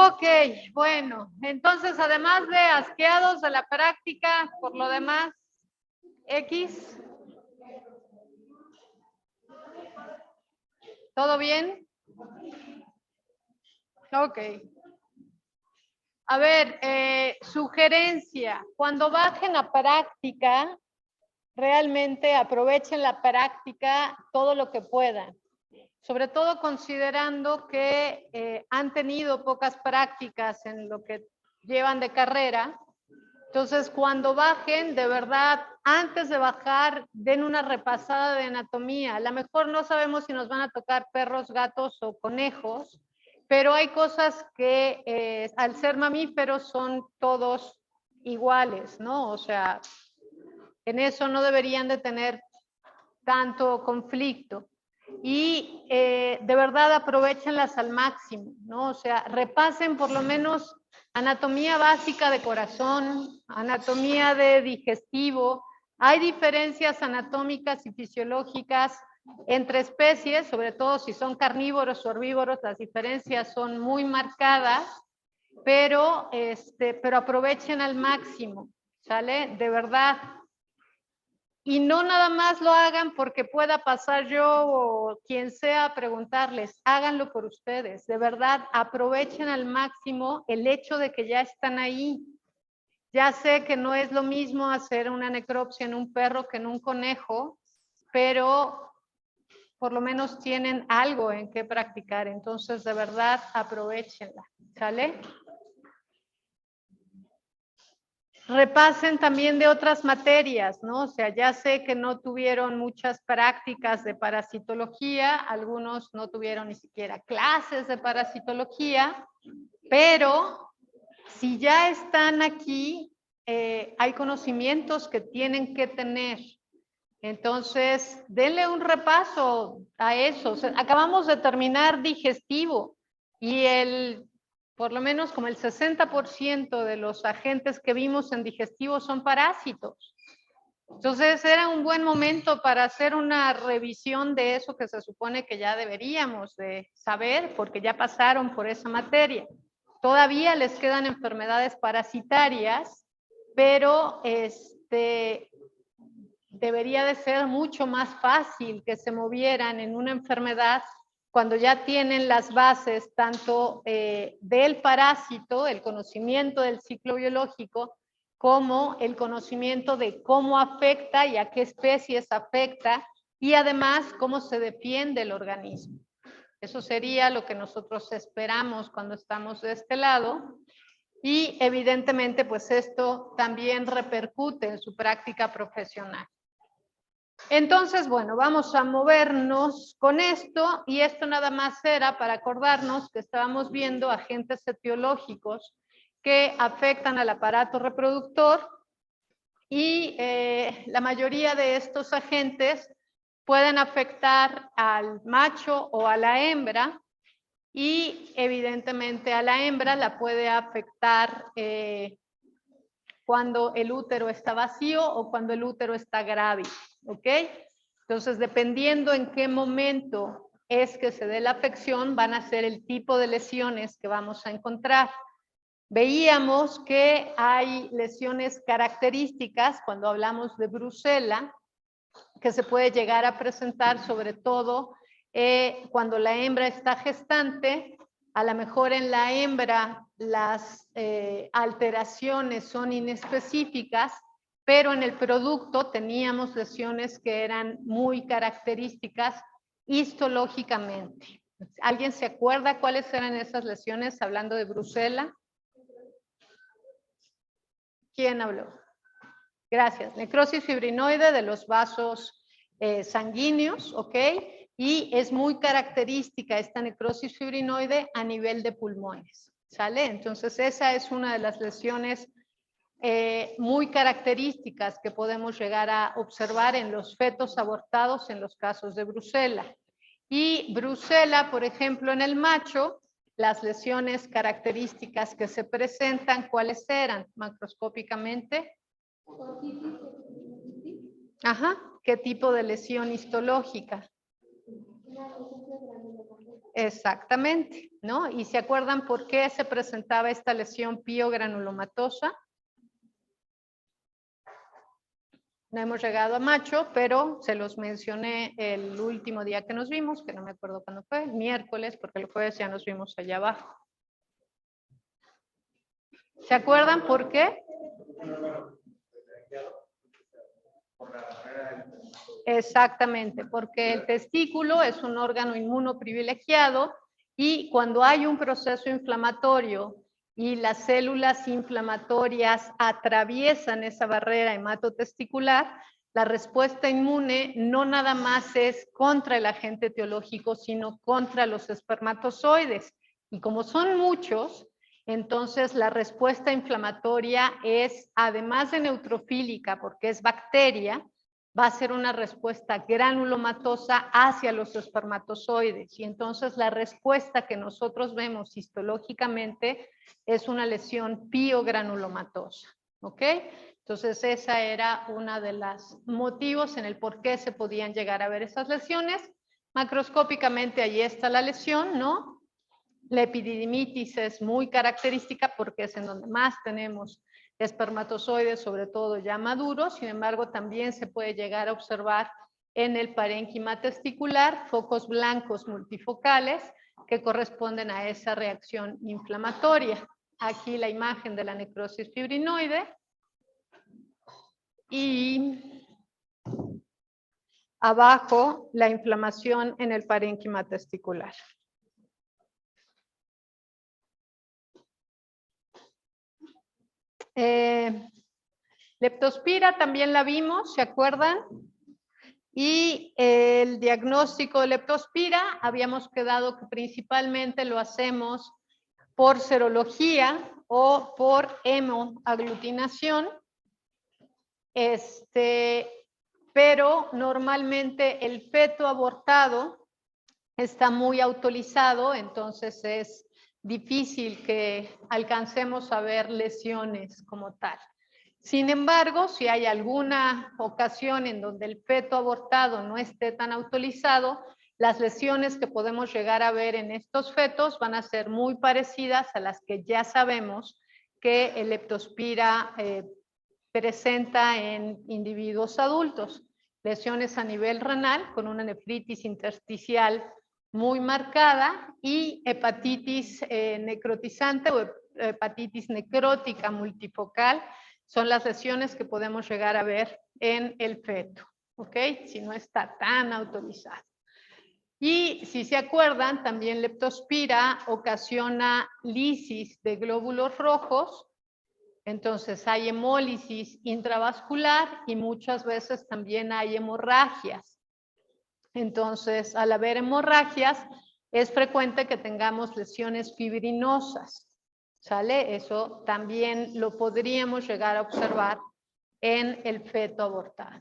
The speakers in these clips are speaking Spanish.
Ok, bueno, entonces además de asqueados de la práctica, por lo demás, X, ¿todo bien? Ok. A ver, sugerencia, cuando bajen a práctica, realmente aprovechen la práctica todo lo que puedan. Sobre todo considerando que han tenido pocas prácticas en lo que llevan de carrera. Entonces, cuando bajen, de verdad, antes de bajar, den una repasada de anatomía. A lo mejor no sabemos si nos van a tocar perros, gatos o conejos, pero hay cosas que al ser mamíferos son todos iguales, ¿no? O sea, en eso no deberían de tener tanto conflicto. Y de verdad aprovechenlas al máximo, ¿no? O sea, repasen por lo menos anatomía básica de corazón, anatomía de digestivo. Hay diferencias anatómicas y fisiológicas entre especies, sobre todo si son carnívoros o herbívoros, las diferencias son muy marcadas, pero aprovechen al máximo, ¿sale? De verdad. Y no nada más lo hagan porque pueda pasar yo o quien sea a preguntarles, háganlo por ustedes. De verdad, aprovechen al máximo el hecho de que ya están ahí. Ya sé que no es lo mismo hacer una necropsia en un perro que en un conejo, pero por lo menos tienen algo en qué practicar. Entonces, de verdad, aprovechenla. ¿Sale? Repasen también de otras materias, ¿no? O sea, ya sé que no tuvieron muchas prácticas de parasitología, algunos no tuvieron ni siquiera clases de parasitología, pero si ya están aquí, hay conocimientos que tienen que tener. Entonces, denle un repaso a eso. O sea, acabamos de terminar digestivo y por lo menos como el 60% de los agentes que vimos en digestivo son parásitos. Entonces, era un buen momento para hacer una revisión de eso que se supone que ya deberíamos de saber, porque ya pasaron por esa materia. Todavía les quedan enfermedades parasitarias, pero debería de ser mucho más fácil que se movieran en una enfermedad cuando ya tienen las bases tanto del parásito, el conocimiento del ciclo biológico, como el conocimiento de cómo afecta y a qué especies afecta, y además cómo se defiende el organismo. Eso sería lo que nosotros esperamos cuando estamos de este lado. Y evidentemente, pues esto también repercute en su práctica profesional. Entonces, bueno, vamos a movernos con esto, y esto nada más era para acordarnos que estábamos viendo agentes etiológicos que afectan al aparato reproductor, y la mayoría de estos agentes pueden afectar al macho o a la hembra, y evidentemente a la hembra la puede afectar cuando el útero está vacío o cuando el útero está grávido, ¿ok? Entonces, dependiendo en qué momento es que se dé la afección, van a ser el tipo de lesiones que vamos a encontrar. Veíamos que hay lesiones características cuando hablamos de brucela, que se puede llegar a presentar sobre todo cuando la hembra está gestante. A lo mejor en la hembra las alteraciones son inespecíficas, pero en el producto teníamos lesiones que eran muy características histológicamente. ¿Alguien se acuerda cuáles eran esas lesiones hablando de brucela? ¿Quién habló? Gracias. Necrosis fibrinoide de los vasos sanguíneos, ¿ok? Y es muy característica esta necrosis fibrinoide a nivel de pulmones, ¿sale? Entonces esa es una de las lesiones muy características que podemos llegar a observar en los fetos abortados en los casos de brucela. Y brucela, por ejemplo, en el macho, las lesiones características que se presentan, ¿cuáles eran macroscópicamente? Ajá, ¿qué tipo de lesión histológica? Exactamente. ¿no? Y se acuerdan por qué se presentaba esta lesión piogranulomatosa. No hemos llegado a macho, pero se los mencioné el último día que nos vimos, que no me acuerdo cuándo fue, el miércoles, porque el jueves ya nos vimos allá abajo. ¿Se acuerdan por qué? Exactamente, porque el testículo es un órgano inmunoprivilegiado y cuando hay un proceso inflamatorio y las células inflamatorias atraviesan esa barrera hematotesticular, la respuesta inmune no nada más es contra el agente etiológico, sino contra los espermatozoides. Y como son muchos, entonces la respuesta inflamatoria es, además de neutrofílica, porque es bacteria, va a ser una respuesta granulomatosa hacia los espermatozoides. Y entonces la respuesta que nosotros vemos histológicamente es una lesión piogranulomatosa. ¿Ok? Entonces esa era una de los motivos en el por qué se podían llegar a ver esas lesiones. Macroscópicamente ahí está la lesión, ¿no? La epididimitis es muy característica porque es en donde más tenemos espermatozoides, sobre todo ya maduros. Sin embargo, también se puede llegar a observar en el parénquima testicular focos blancos multifocales que corresponden a esa reacción inflamatoria. Aquí la imagen de la necrosis fibrinoide y abajo la inflamación en el parénquima testicular. Leptospira también la vimos, ¿se acuerdan? Y el diagnóstico de leptospira, habíamos quedado que principalmente lo hacemos por serología o por hemoaglutinación. Pero normalmente el feto abortado está muy autolizado, entonces es difícil que alcancemos a ver lesiones como tal. Sin embargo, si hay alguna ocasión en donde el feto abortado no esté tan autolizado, las lesiones que podemos llegar a ver en estos fetos van a ser muy parecidas a las que ya sabemos que el leptospira presenta en individuos adultos. Lesiones a nivel renal con una nefritis intersticial muy marcada y hepatitis necrotizante o hepatitis necrótica multifocal son las lesiones que podemos llegar a ver en el feto, ¿ok? Si no está tan autorizado. Y si se acuerdan, también leptospira ocasiona lisis de glóbulos rojos. Entonces hay hemólisis intravascular y muchas veces también hay hemorragias. Entonces, al haber hemorragias, es frecuente que tengamos lesiones fibrinosas. ¿Sale? Eso también lo podríamos llegar a observar en el feto abortado.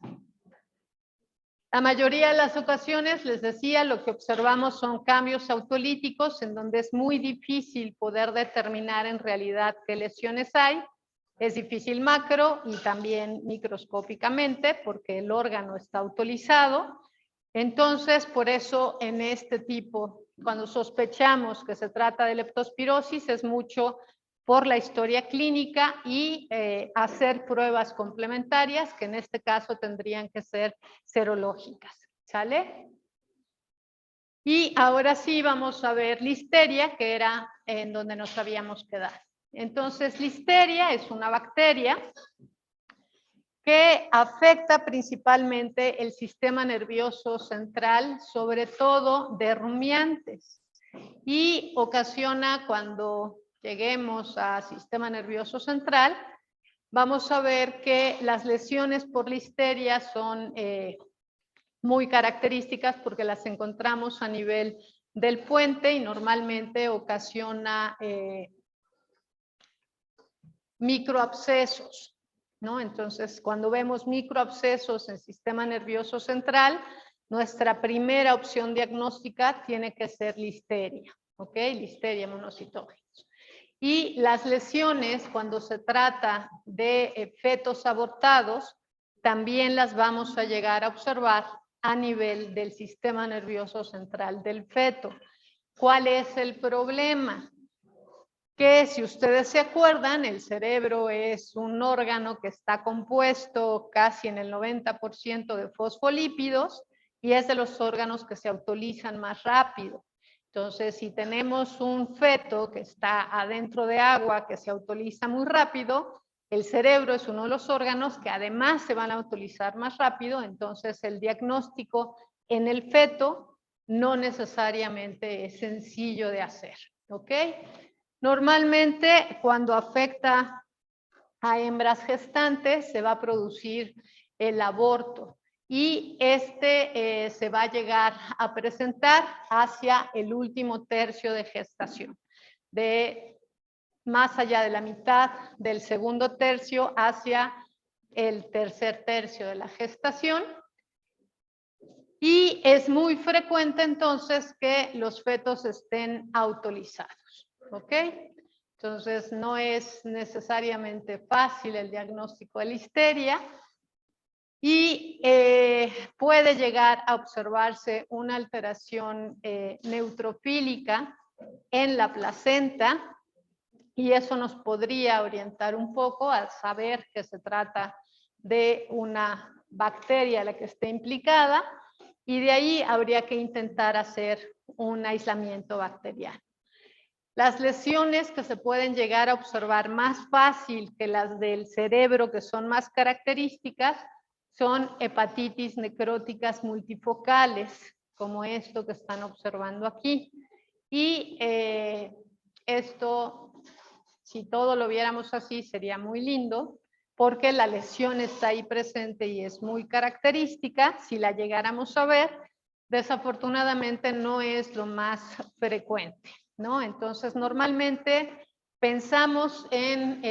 La mayoría de las ocasiones, les decía, lo que observamos son cambios autolíticos en donde es muy difícil poder determinar en realidad qué lesiones hay. Es difícil macro y también microscópicamente porque el órgano está autolizado. Entonces, por eso en este tipo, cuando sospechamos que se trata de leptospirosis, es mucho por la historia clínica y hacer pruebas complementarias, que en este caso tendrían que ser serológicas. ¿Sale? Y ahora sí vamos a ver listeria, que era en donde nos habíamos quedado. Entonces, listeria es una bacteria que afecta principalmente el sistema nervioso central, sobre todo de rumiantes, y ocasiona cuando lleguemos al sistema nervioso central, vamos a ver que las lesiones por listeria son muy características porque las encontramos a nivel del puente y normalmente ocasiona microabscesos, ¿no? Entonces, cuando vemos microabscesos en el sistema nervioso central, nuestra primera opción diagnóstica tiene que ser listeria, ¿ok? Listeria monocitógenos. Y las lesiones, cuando se trata de fetos abortados, también las vamos a llegar a observar a nivel del sistema nervioso central del feto. ¿Cuál es el problema? Que si ustedes se acuerdan, el cerebro es un órgano que está compuesto casi en el 90% de fosfolípidos y es de los órganos que se autolizan más rápido. Entonces, si tenemos un feto que está adentro de agua, que se autoliza muy rápido, el cerebro es uno de los órganos que además se van a autolizar más rápido, entonces el diagnóstico en el feto no necesariamente es sencillo de hacer, ¿ok? Normalmente, cuando afecta a hembras gestantes, se va a producir el aborto y se va a llegar a presentar hacia el último tercio de gestación, más allá de la mitad del segundo tercio hacia el tercer tercio de la gestación. Y es muy frecuente entonces que los fetos estén autorizados, ¿ok? Entonces no es necesariamente fácil el diagnóstico de listeria y puede llegar a observarse una alteración neutrofílica en la placenta y eso nos podría orientar un poco a saber que se trata de una bacteria la que esté implicada y de ahí habría que intentar hacer un aislamiento bacteriano. Las lesiones que se pueden llegar a observar más fácil que las del cerebro, que son más características, son hepatitis necróticas multifocales, como esto que están observando aquí. Y esto, si todo lo viéramos así, sería muy lindo, porque la lesión está ahí presente y es muy característica. Si la llegáramos a ver, desafortunadamente no es lo más frecuente, ¿no? Entonces, normalmente pensamos en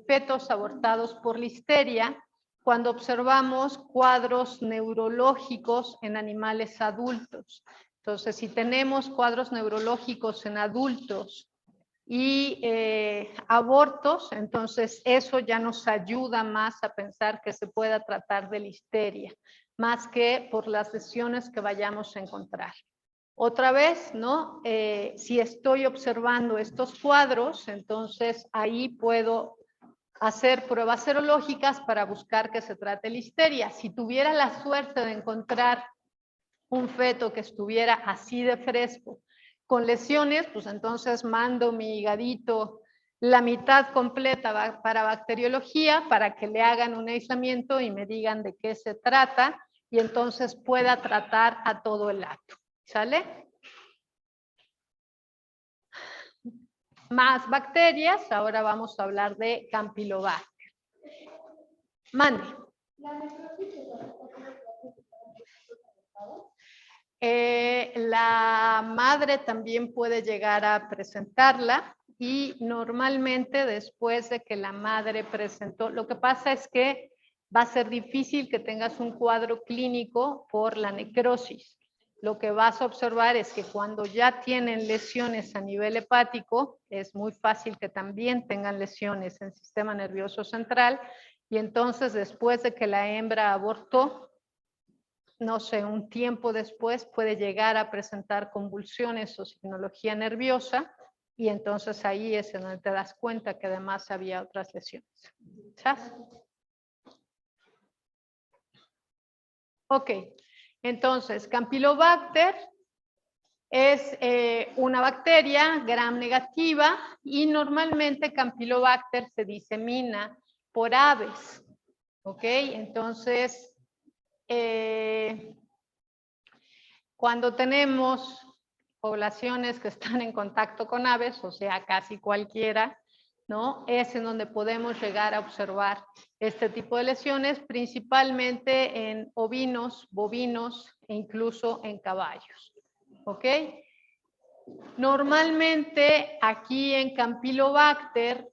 fetos abortados por listeria cuando observamos cuadros neurológicos en animales adultos. Entonces, si tenemos cuadros neurológicos en adultos y abortos, entonces eso ya nos ayuda más a pensar que se pueda tratar de listeria, más que por las lesiones que vayamos a encontrar. Otra vez, ¿no? Si estoy observando estos cuadros, entonces ahí puedo hacer pruebas serológicas para buscar que se trate listeria. Si tuviera la suerte de encontrar un feto que estuviera así de fresco, con lesiones, pues entonces mando mi higadito la mitad completa para bacteriología para que le hagan un aislamiento y me digan de qué se trata y entonces pueda tratar a todo el acto. ¿Sale? Más bacterias, ahora vamos a hablar de Campylobacter. Mande. La madre también puede llegar a presentarla y normalmente después de que la madre presentó, lo que pasa es que va a ser difícil que tengas un cuadro clínico por la necrosis. Lo que vas a observar es que cuando ya tienen lesiones a nivel hepático, es muy fácil que también tengan lesiones en el sistema nervioso central y entonces después de que la hembra abortó, no sé, un tiempo después puede llegar a presentar convulsiones o signología nerviosa y entonces ahí es en donde te das cuenta que además había otras lesiones. ¿Sabes? Ok, entonces Campylobacter es una bacteria gram negativa y normalmente Campylobacter se disemina por aves. Ok, entonces cuando tenemos poblaciones que están en contacto con aves, o sea, casi cualquiera, ¿no? Es en donde podemos llegar a observar este tipo de lesiones, principalmente en ovinos, bovinos e incluso en caballos. ¿Ok? Normalmente aquí en Campylobacter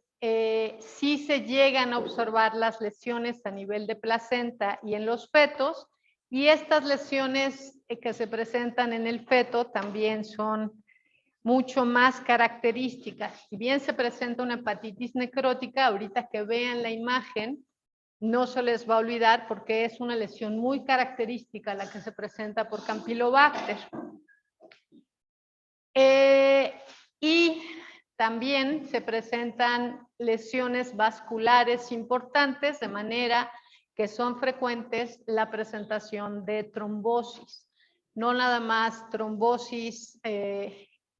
sí se llegan a observar las lesiones a nivel de placenta y en los fetos, y estas lesiones que se presentan en el feto también son mucho más características. Si bien se presenta una hepatitis necrótica, ahorita que vean la imagen, no se les va a olvidar porque es una lesión muy característica la que se presenta por Campylobacter. Y también se presentan lesiones vasculares importantes, de manera que son frecuentes la presentación de trombosis. No nada más trombosis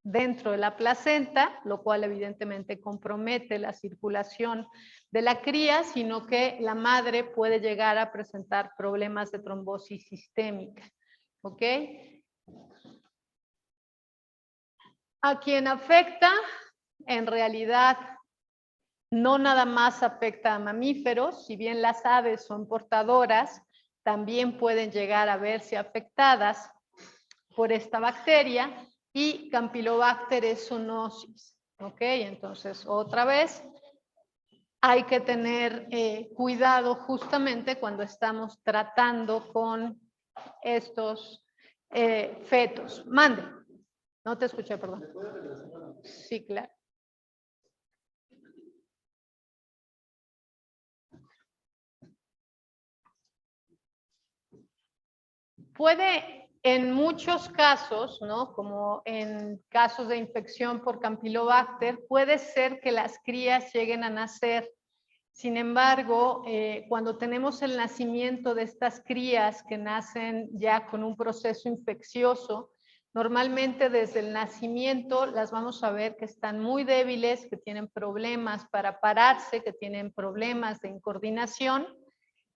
dentro de la placenta, lo cual evidentemente compromete la circulación de la cría, sino que la madre puede llegar a presentar problemas de trombosis sistémica. ¿Ok? A quien afecta, en realidad, no nada más afecta a mamíferos, si bien las aves son portadoras, también pueden llegar a verse afectadas por esta bacteria y Campylobacter zoonosis. ¿Ok? Entonces, otra vez, hay que tener cuidado justamente cuando estamos tratando con estos fetos. Mande. No te escuché, perdón. Sí, claro. Puede, en muchos casos, ¿no? Como en casos de infección por Campylobacter, puede ser que las crías lleguen a nacer. Sin embargo, cuando tenemos el nacimiento de estas crías que nacen ya con un proceso infeccioso, normalmente desde el nacimiento las vamos a ver que están muy débiles, que tienen problemas para pararse, que tienen problemas de incoordinación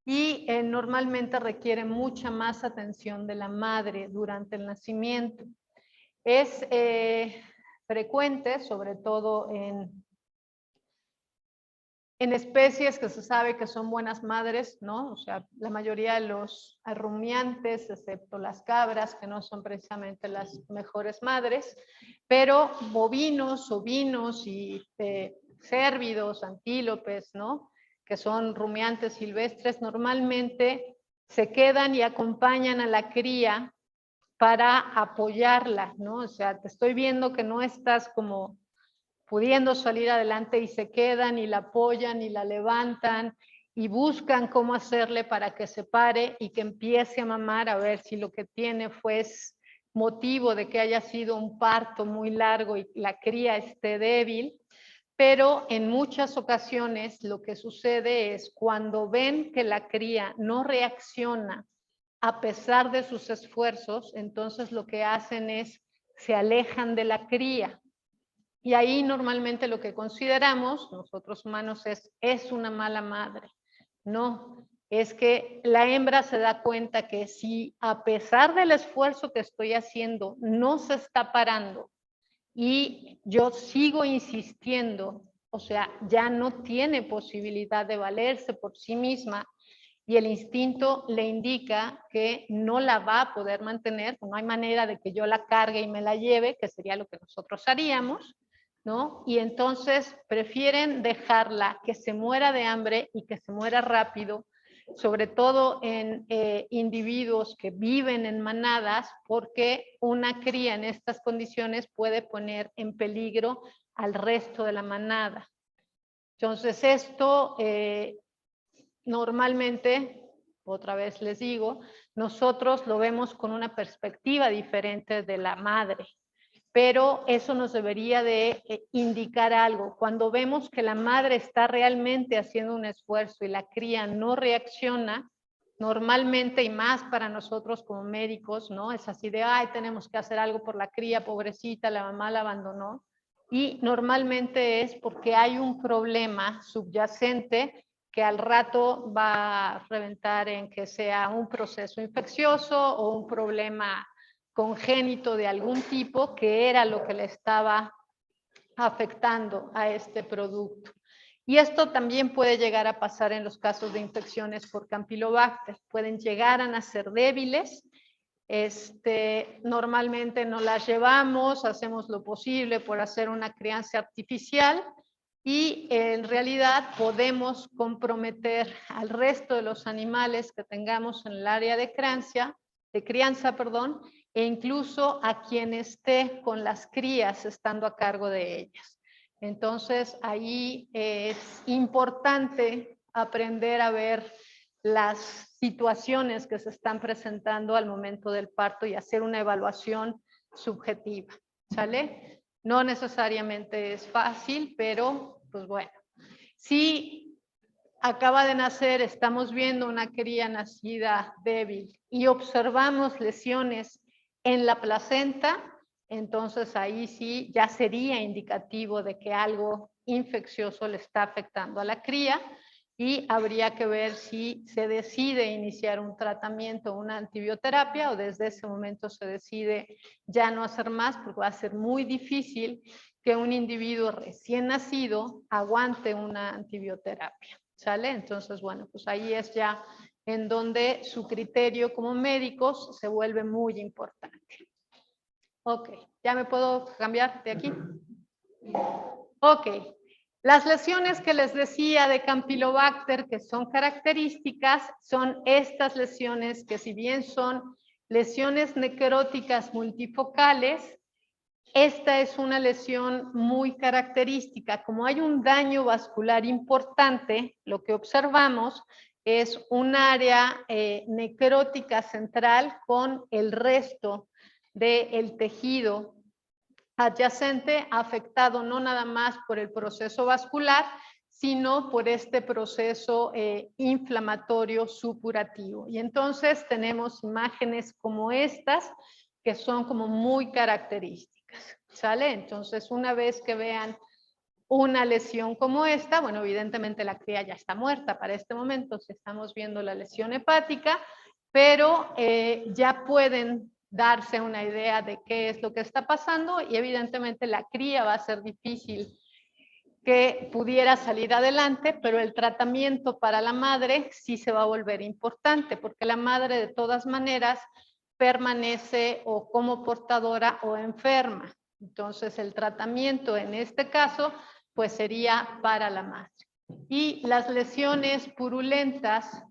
y normalmente requieren mucha más atención de la madre durante el nacimiento. Es frecuente, sobre todo en especies que se sabe que son buenas madres, ¿no? O sea, la mayoría de los rumiantes, excepto las cabras, que no son precisamente las mejores madres, pero bovinos, ovinos y cérvidos, antílopes, ¿no? Que son rumiantes silvestres, normalmente se quedan y acompañan a la cría para apoyarla, ¿no? O sea, te estoy viendo que no estás como pudiendo salir adelante y se quedan y la apoyan y la levantan y buscan cómo hacerle para que se pare y que empiece a mamar, a ver si lo que tiene fue motivo de que haya sido un parto muy largo y la cría esté débil. Pero en muchas ocasiones lo que sucede es cuando ven que la cría no reacciona a pesar de sus esfuerzos, entonces lo que hacen es se alejan de la cría. Y ahí normalmente lo que consideramos nosotros humanos es una mala madre. No, es que la hembra se da cuenta que si a pesar del esfuerzo que estoy haciendo no se está parando y yo sigo insistiendo, o sea, ya no tiene posibilidad de valerse por sí misma y el instinto le indica que no la va a poder mantener, no hay manera de que yo la cargue y me la lleve, que sería lo que nosotros haríamos, ¿no? Y entonces prefieren dejarla que se muera de hambre y que se muera rápido, sobre todo en individuos que viven en manadas, porque una cría en estas condiciones puede poner en peligro al resto de la manada. Entonces esto normalmente, otra vez les digo, nosotros lo vemos con una perspectiva diferente de la madre, pero eso nos debería de indicar algo. Cuando vemos que la madre está realmente haciendo un esfuerzo y la cría no reacciona, normalmente, y más para nosotros como médicos, ¿no? Es así de, ay, tenemos que hacer algo por la cría, pobrecita, la mamá la abandonó. Y normalmente es porque hay un problema subyacente que al rato va a reventar en que sea un proceso infeccioso o un problema congénito de algún tipo que era lo que le estaba afectando a este producto. Y esto también puede llegar a pasar en los casos de infecciones por Campylobacter. Pueden llegar a nacer débiles. Normalmente no las llevamos, hacemos lo posible por hacer una crianza artificial y en realidad podemos comprometer al resto de los animales que tengamos en el área de crianza, e incluso a quien esté con las crías estando a cargo de ellas. Entonces, ahí es importante aprender a ver las situaciones que se están presentando al momento del parto y hacer una evaluación subjetiva. ¿sale? No necesariamente es fácil, pero pues bueno. Si acaba de nacer, estamos viendo una cría nacida débil y observamos lesiones en la placenta, entonces ahí sí ya sería indicativo de que algo infeccioso le está afectando a la cría y habría que ver si se decide iniciar un tratamiento, una antibioterapia, o desde ese momento se decide ya no hacer más, porque va a ser muy difícil que un individuo recién nacido aguante una antibioterapia, ¿sale? Entonces, bueno, pues ahí es ya en donde su criterio como médicos se vuelve muy importante. Ok, ¿ya me puedo cambiar de aquí? Ok, las lesiones que les decía de Campylobacter que son características son estas lesiones que, si bien son lesiones necróticas multifocales, esta es una lesión muy característica. Como hay un daño vascular importante, lo que observamos es un área necrótica central con el resto del tejido adyacente afectado no nada más por el proceso vascular, sino por este proceso inflamatorio supurativo. Y entonces tenemos imágenes como estas, que son como muy características, ¿sale? Entonces, una vez que vean una lesión como esta, bueno, evidentemente la cría ya está muerta para este momento, si estamos viendo la lesión hepática, pero ya pueden darse una idea de qué es lo que está pasando y evidentemente la cría va a ser difícil que pudiera salir adelante, pero el tratamiento para la madre sí se va a volver importante, porque la madre de todas maneras permanece o como portadora o enferma. Entonces el tratamiento en este caso pues sería para la madre. Y las lesiones purulentas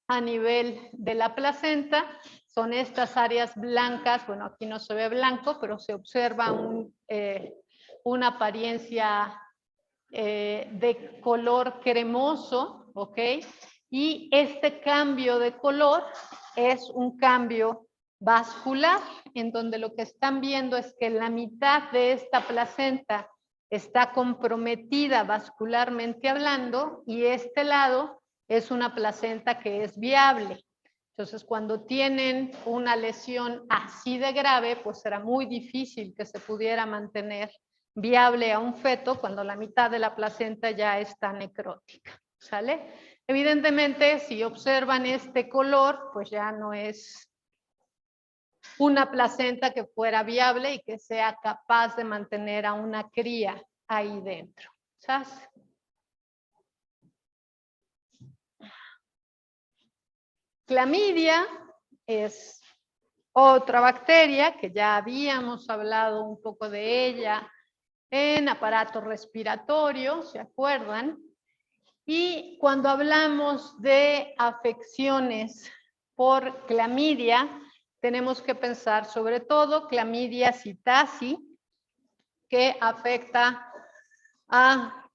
a nivel de la placenta son estas áreas blancas, bueno, aquí no se ve blanco, pero se observa una apariencia de color cremoso, ¿ok? Y este cambio de color es un cambio vascular, en donde lo que están viendo es que la mitad de esta placenta está comprometida vascularmente hablando y este lado es una placenta que es viable. Entonces, cuando tienen una lesión así de grave, pues será muy difícil que se pudiera mantener viable a un feto cuando la mitad de la placenta ya está necrótica, ¿sale? Evidentemente, si observan este color, pues ya no es una placenta que fuera viable y que sea capaz de mantener a una cría ahí dentro, ¿sabes? Clamidia es otra bacteria que ya habíamos hablado un poco de ella en aparato respiratorio, ¿se acuerdan? Y cuando hablamos de afecciones por clamidia, tenemos que pensar sobre todo clamidia psittacea, que afecta a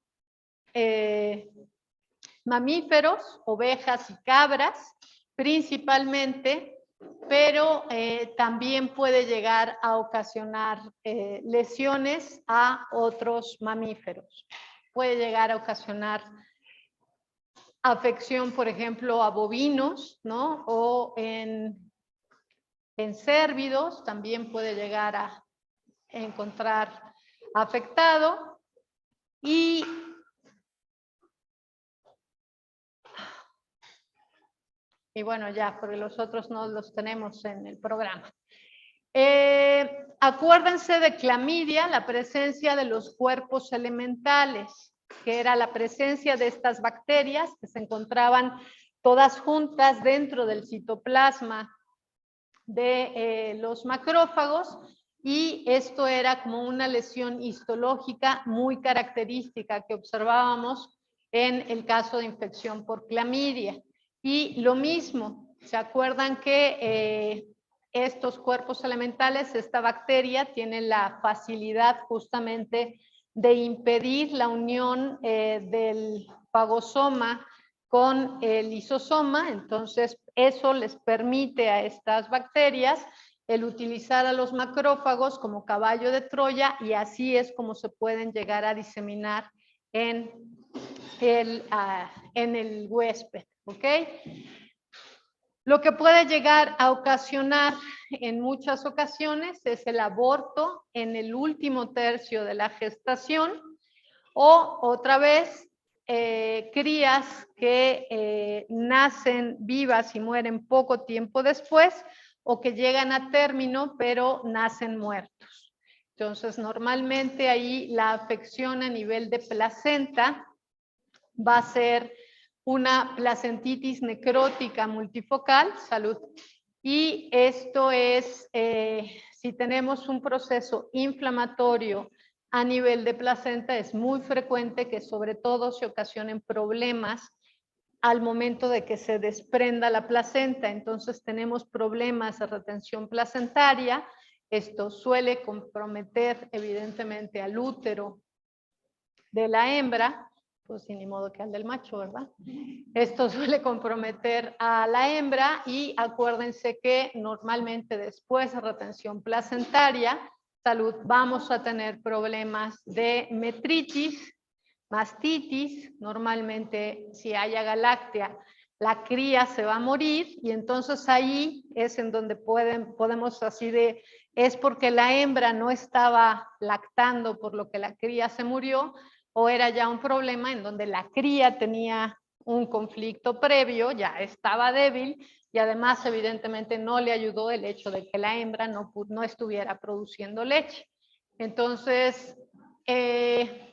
mamíferos, ovejas y cabras, principalmente, pero también puede llegar a ocasionar lesiones a otros mamíferos. Puede llegar a ocasionar afección, por ejemplo, a bovinos, ¿no? O en cérvidos también puede llegar a encontrar afectado. Y bueno, ya, porque los otros no los tenemos en el programa. Acuérdense de clamidia, la presencia de los cuerpos elementales, que era la presencia de estas bacterias que se encontraban todas juntas dentro del citoplasma de los macrófagos, y esto era como una lesión histológica muy característica que observábamos en el caso de infección por clamidia. Y lo mismo, ¿se acuerdan que estos cuerpos elementales, esta bacteria tiene la facilidad justamente de impedir la unión del fagosoma con el lisosoma? Entonces eso les permite a estas bacterias el utilizar a los macrófagos como caballo de Troya, y así es como se pueden llegar a diseminar en el huésped, ¿ok? Lo que puede llegar a ocasionar en muchas ocasiones es el aborto en el último tercio de la gestación, o otra vez crías que nacen vivas y mueren poco tiempo después, o que llegan a término pero nacen muertos. Entonces, normalmente ahí la afección a nivel de placenta va a ser una placentitis necrótica multifocal, salud. Y esto es, si tenemos un proceso inflamatorio a nivel de placenta, es muy frecuente que sobre todo se ocasionen problemas al momento de que se desprenda la placenta. Entonces tenemos problemas de retención placentaria. Esto suele comprometer evidentemente al útero de la hembra, pues sin ni modo que al del macho, ¿verdad? Esto suele comprometer a la hembra, y acuérdense que normalmente después de retención placentaria, salud, vamos a tener problemas de metritis, mastitis. Normalmente si hay agaláctea, la cría se va a morir, y entonces ahí es en donde podemos así de, es porque la hembra no estaba lactando por lo que la cría se murió, o era ya un problema en donde la cría tenía un conflicto previo, ya estaba débil, y además evidentemente no le ayudó el hecho de que la hembra no estuviera produciendo leche. Entonces,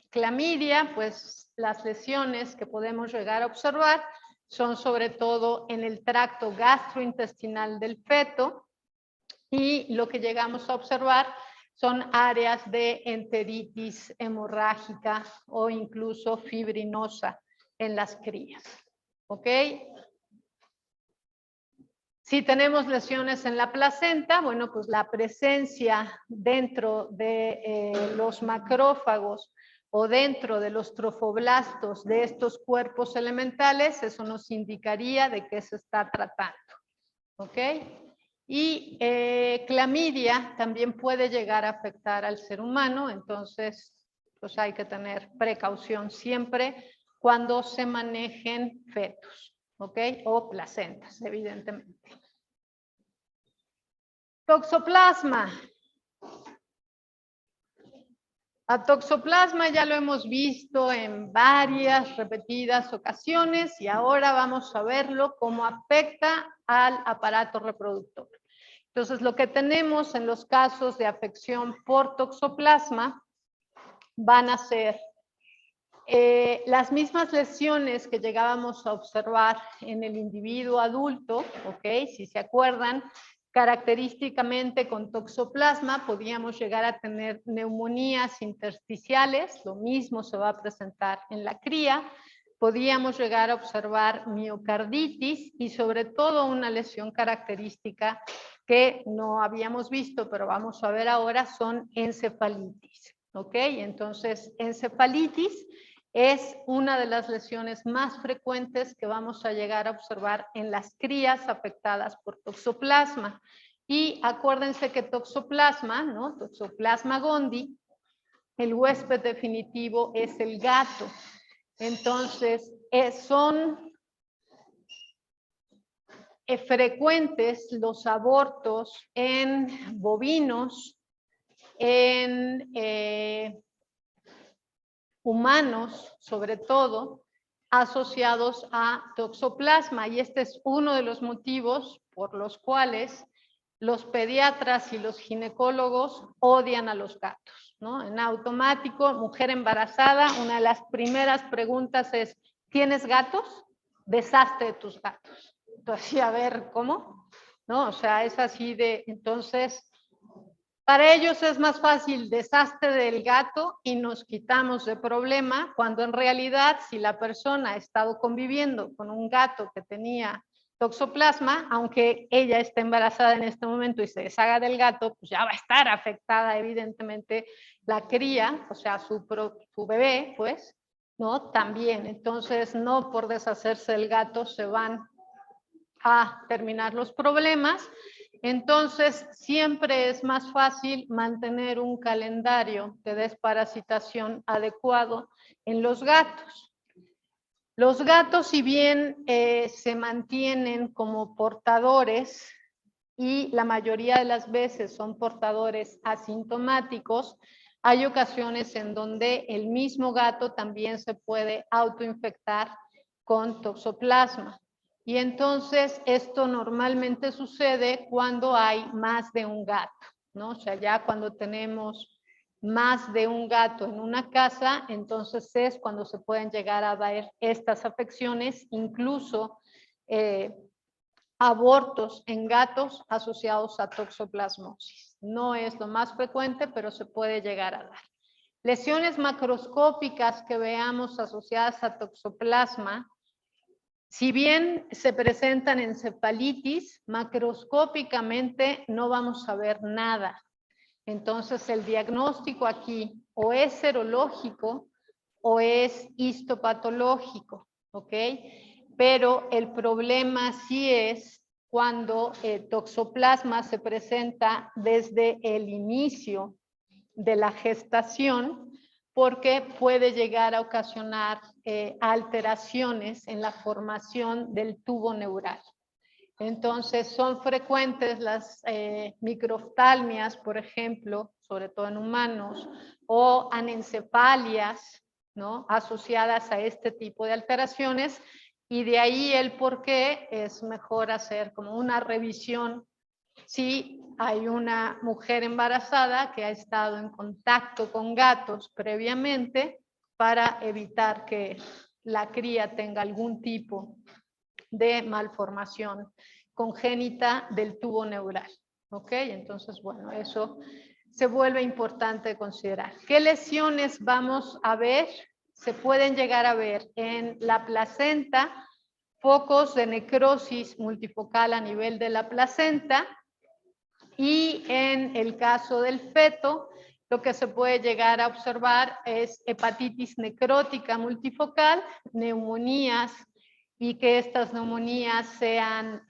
clamidia, pues las lesiones que podemos llegar a observar son sobre todo en el tracto gastrointestinal del feto, y lo que llegamos a observar son áreas de enteritis hemorrágica o incluso fibrinosa en las crías. ¿Ok? Si tenemos lesiones en la placenta, bueno, pues la presencia dentro de los macrófagos o dentro de los trofoblastos de estos cuerpos elementales, eso nos indicaría de qué se está tratando. ¿Ok? Y clamidia también puede llegar a afectar al ser humano, entonces pues hay que tener precaución siempre cuando se manejen fetos, ¿ok? O placentas, evidentemente. Toxoplasma. A toxoplasma ya lo hemos visto en varias repetidas ocasiones, y ahora vamos a verlo cómo afecta al aparato reproductor. Entonces, lo que tenemos en los casos de afección por toxoplasma van a ser las mismas lesiones que llegábamos a observar en el individuo adulto, ¿ok? Si se acuerdan, característicamente con toxoplasma podíamos llegar a tener neumonías intersticiales, lo mismo se va a presentar en la cría. Podíamos llegar a observar miocarditis, y sobre todo una lesión característica que no habíamos visto, pero vamos a ver ahora, son encefalitis. ¿Ok? Entonces, encefalitis es una de las lesiones más frecuentes que vamos a llegar a observar en las crías afectadas por toxoplasma. Y acuérdense que toxoplasma, ¿no? Toxoplasma gondii, el huésped definitivo es el gato. Entonces, son frecuentes los abortos en bovinos, en humanos, sobre todo, asociados a toxoplasma. Y este es uno de los motivos por los cuales los pediatras y los ginecólogos odian a los gatos, ¿no? En automático, mujer embarazada, una de las primeras preguntas es, ¿tienes gatos? Deshazte de tus gatos. Entonces, a ver, ¿cómo? ¿No? O sea, es así de, entonces, para ellos es más fácil deshazte del gato y nos quitamos de problema, cuando en realidad si la persona ha estado conviviendo con un gato que tenía toxoplasma, aunque ella esté embarazada en este momento y se deshaga del gato, pues ya va a estar afectada evidentemente la cría, o sea, su bebé, pues, ¿no? También. Entonces, no por deshacerse del gato se van a terminar los problemas. Entonces, siempre es más fácil mantener un calendario de desparasitación adecuado en los gatos. Los gatos, si bien se mantienen como portadores y la mayoría de las veces son portadores asintomáticos, hay ocasiones en donde el mismo gato también se puede autoinfectar con toxoplasma. Y entonces esto normalmente sucede cuando hay más de un gato, ¿no? O sea, ya cuando tenemos más de un gato en una casa, entonces es cuando se pueden llegar a dar estas afecciones, incluso abortos en gatos asociados a toxoplasmosis. No es lo más frecuente, pero se puede llegar a dar. Lesiones macroscópicas que veamos asociadas a toxoplasma, si bien se presentan encefalitis, macroscópicamente no vamos a ver nada. Entonces el diagnóstico aquí o es serológico o es histopatológico, ¿ok? Pero el problema sí es cuando el toxoplasma se presenta desde el inicio de la gestación, porque puede llegar a ocasionar alteraciones en la formación del tubo neural. Entonces, son frecuentes las microftalmias, por ejemplo, sobre todo en humanos, o anencefalias, ¿no? Asociadas a este tipo de alteraciones, y de ahí el por qué es mejor hacer como una revisión si hay una mujer embarazada que ha estado en contacto con gatos previamente para evitar que la cría tenga algún tipo de malformación congénita del tubo neural. ¿Ok? Entonces, bueno, eso se vuelve importante considerar. ¿Qué lesiones vamos a ver? Se pueden llegar a ver en la placenta, focos de necrosis multifocal a nivel de la placenta, y en el caso del feto, lo que se puede llegar a observar es hepatitis necrótica multifocal, neumonías, y que estas neumonías sean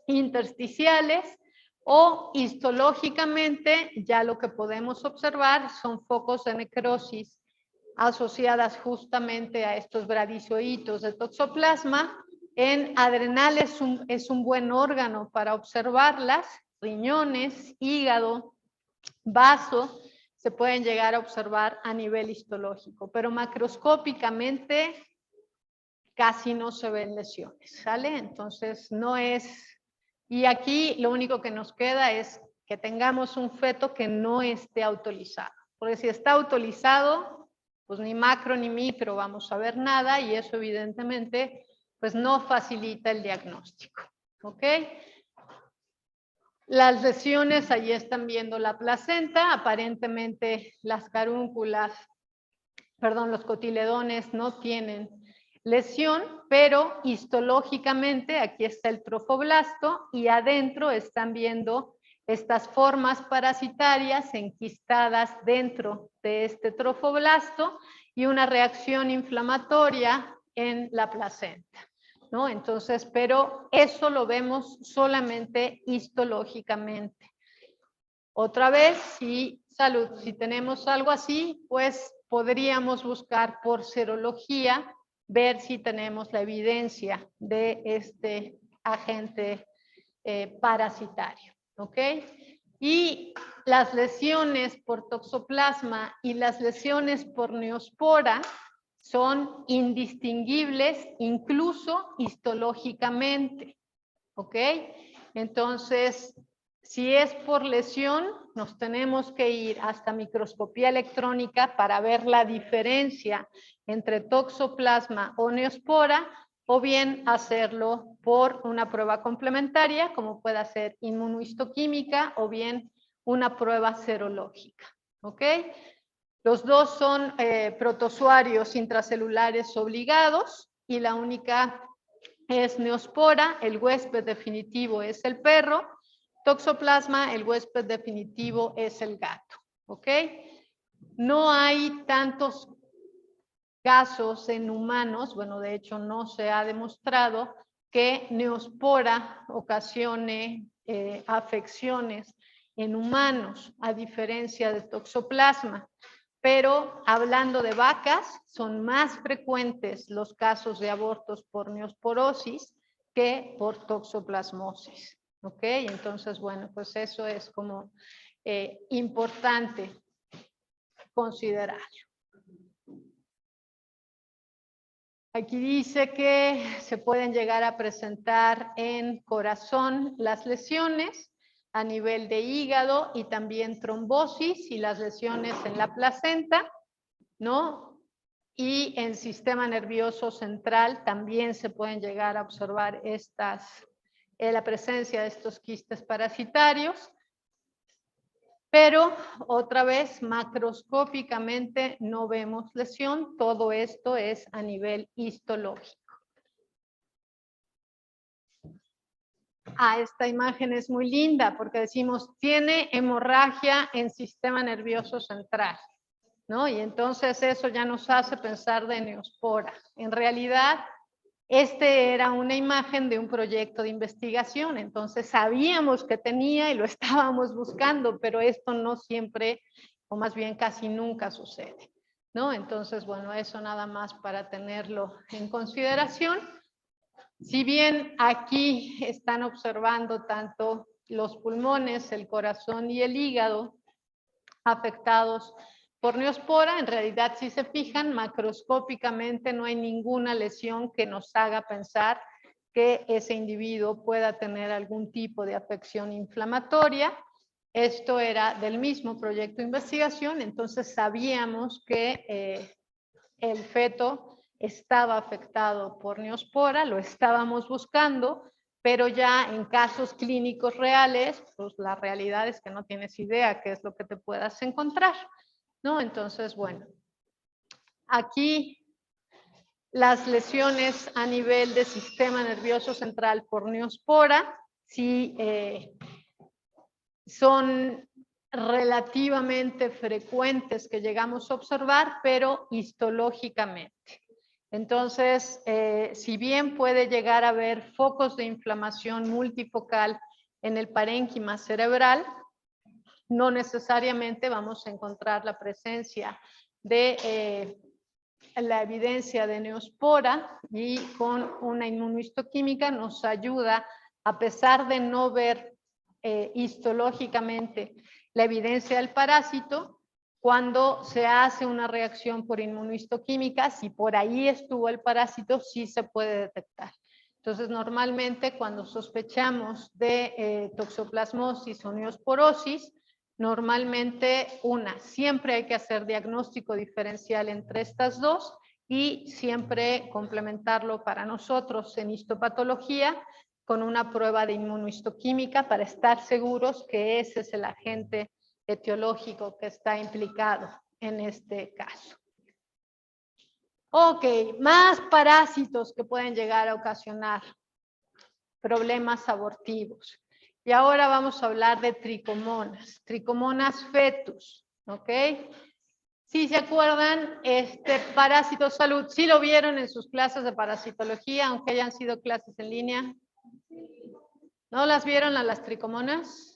intersticiales, o histológicamente ya lo que podemos observar son focos de necrosis asociadas justamente a estos bradizoitos de toxoplasma. En adrenales es un buen órgano para observarlas, riñones, hígado, vaso, se pueden llegar a observar a nivel histológico, pero macroscópicamente casi no se ven lesiones, ¿sale? Entonces no es, y aquí lo único que nos queda es que tengamos un feto que no esté autolizado, porque si está autolizado, pues ni macro ni micro vamos a ver nada, y eso evidentemente pues no facilita el diagnóstico, ¿ok? Las lesiones, allí están viendo la placenta, aparentemente las carúnculas, perdón, los cotiledones no tienen lesión, pero histológicamente aquí está el trofoblasto y adentro están viendo estas formas parasitarias enquistadas dentro de este trofoblasto y una reacción inflamatoria en la placenta, ¿no? Entonces, pero eso lo vemos solamente histológicamente. Otra vez, si tenemos algo así, pues podríamos buscar por serología, ver si tenemos la evidencia de este agente parasitario, ¿ok? Y las lesiones por toxoplasma y las lesiones por neospora son indistinguibles incluso histológicamente, ¿ok? Entonces, si es por lesión, nos tenemos que ir hasta microscopía electrónica para ver la diferencia entre toxoplasma o neospora, o bien hacerlo por una prueba complementaria, como puede ser inmunohistoquímica, o bien una prueba serológica. ¿Ok? Los dos son protozoarios intracelulares obligados, y la única es neospora, el huésped definitivo es el perro, toxoplasma, el huésped definitivo es el gato, ¿ok? No hay tantos casos en humanos, bueno, de hecho no se ha demostrado que Neospora ocasione afecciones en humanos, a diferencia de Toxoplasma. Pero hablando de vacas, son más frecuentes los casos de abortos por neosporosis que por toxoplasmosis. ¿Ok? Entonces, bueno, pues eso es como importante considerar. Aquí dice que se pueden llegar a presentar en corazón las lesiones a nivel de hígado y también trombosis y las lesiones en la placenta, ¿no? Y en sistema nervioso central también se pueden llegar a observar la presencia de estos quistes parasitarios. Pero otra vez, macroscópicamente no vemos lesión. Todo esto es a nivel histológico. Esta imagen es muy linda porque decimos, tiene hemorragia en sistema nervioso central, ¿no? Y entonces eso ya nos hace pensar de Neospora. En realidad, era una imagen de un proyecto de investigación, entonces sabíamos que tenía y lo estábamos buscando, pero esto no siempre, o más bien casi nunca sucede, ¿no? Entonces, bueno, eso nada más para tenerlo en consideración. Si bien aquí están observando tanto los pulmones, el corazón y el hígado afectados por Neospora, en realidad, si se fijan, macroscópicamente no hay ninguna lesión que nos haga pensar que ese individuo pueda tener algún tipo de afección inflamatoria. Esto era del mismo proyecto de investigación, entonces sabíamos que el feto estaba afectado por Neospora, lo estábamos buscando, pero ya en casos clínicos reales, pues la realidad es que no tienes idea qué es lo que te puedas encontrar, ¿no? Entonces, bueno, aquí las lesiones a nivel de sistema nervioso central por Neospora, sí son relativamente frecuentes que llegamos a observar, pero histológicamente. Entonces, si bien puede llegar a haber focos de inflamación multifocal en el parénquima cerebral, no necesariamente vamos a encontrar la presencia de la evidencia de Neospora, y con una inmunohistoquímica nos ayuda, a pesar de no ver histológicamente la evidencia del parásito, cuando se hace una reacción por inmunohistoquímica, si por ahí estuvo el parásito, sí se puede detectar. Entonces, normalmente cuando sospechamos de toxoplasmosis o neosporosis, normalmente siempre hay que hacer diagnóstico diferencial entre estas dos y siempre complementarlo para nosotros en histopatología con una prueba de inmunohistoquímica para estar seguros que ese es el agente etiológico que está implicado en este caso. Ok, más parásitos que pueden llegar a ocasionar problemas abortivos. Y ahora vamos a hablar de tricomonas fetus, ¿ok? Si se acuerdan, parásito salud, ¿sí lo vieron en sus clases de parasitología, aunque hayan sido clases en línea? ¿No las vieron a las tricomonas?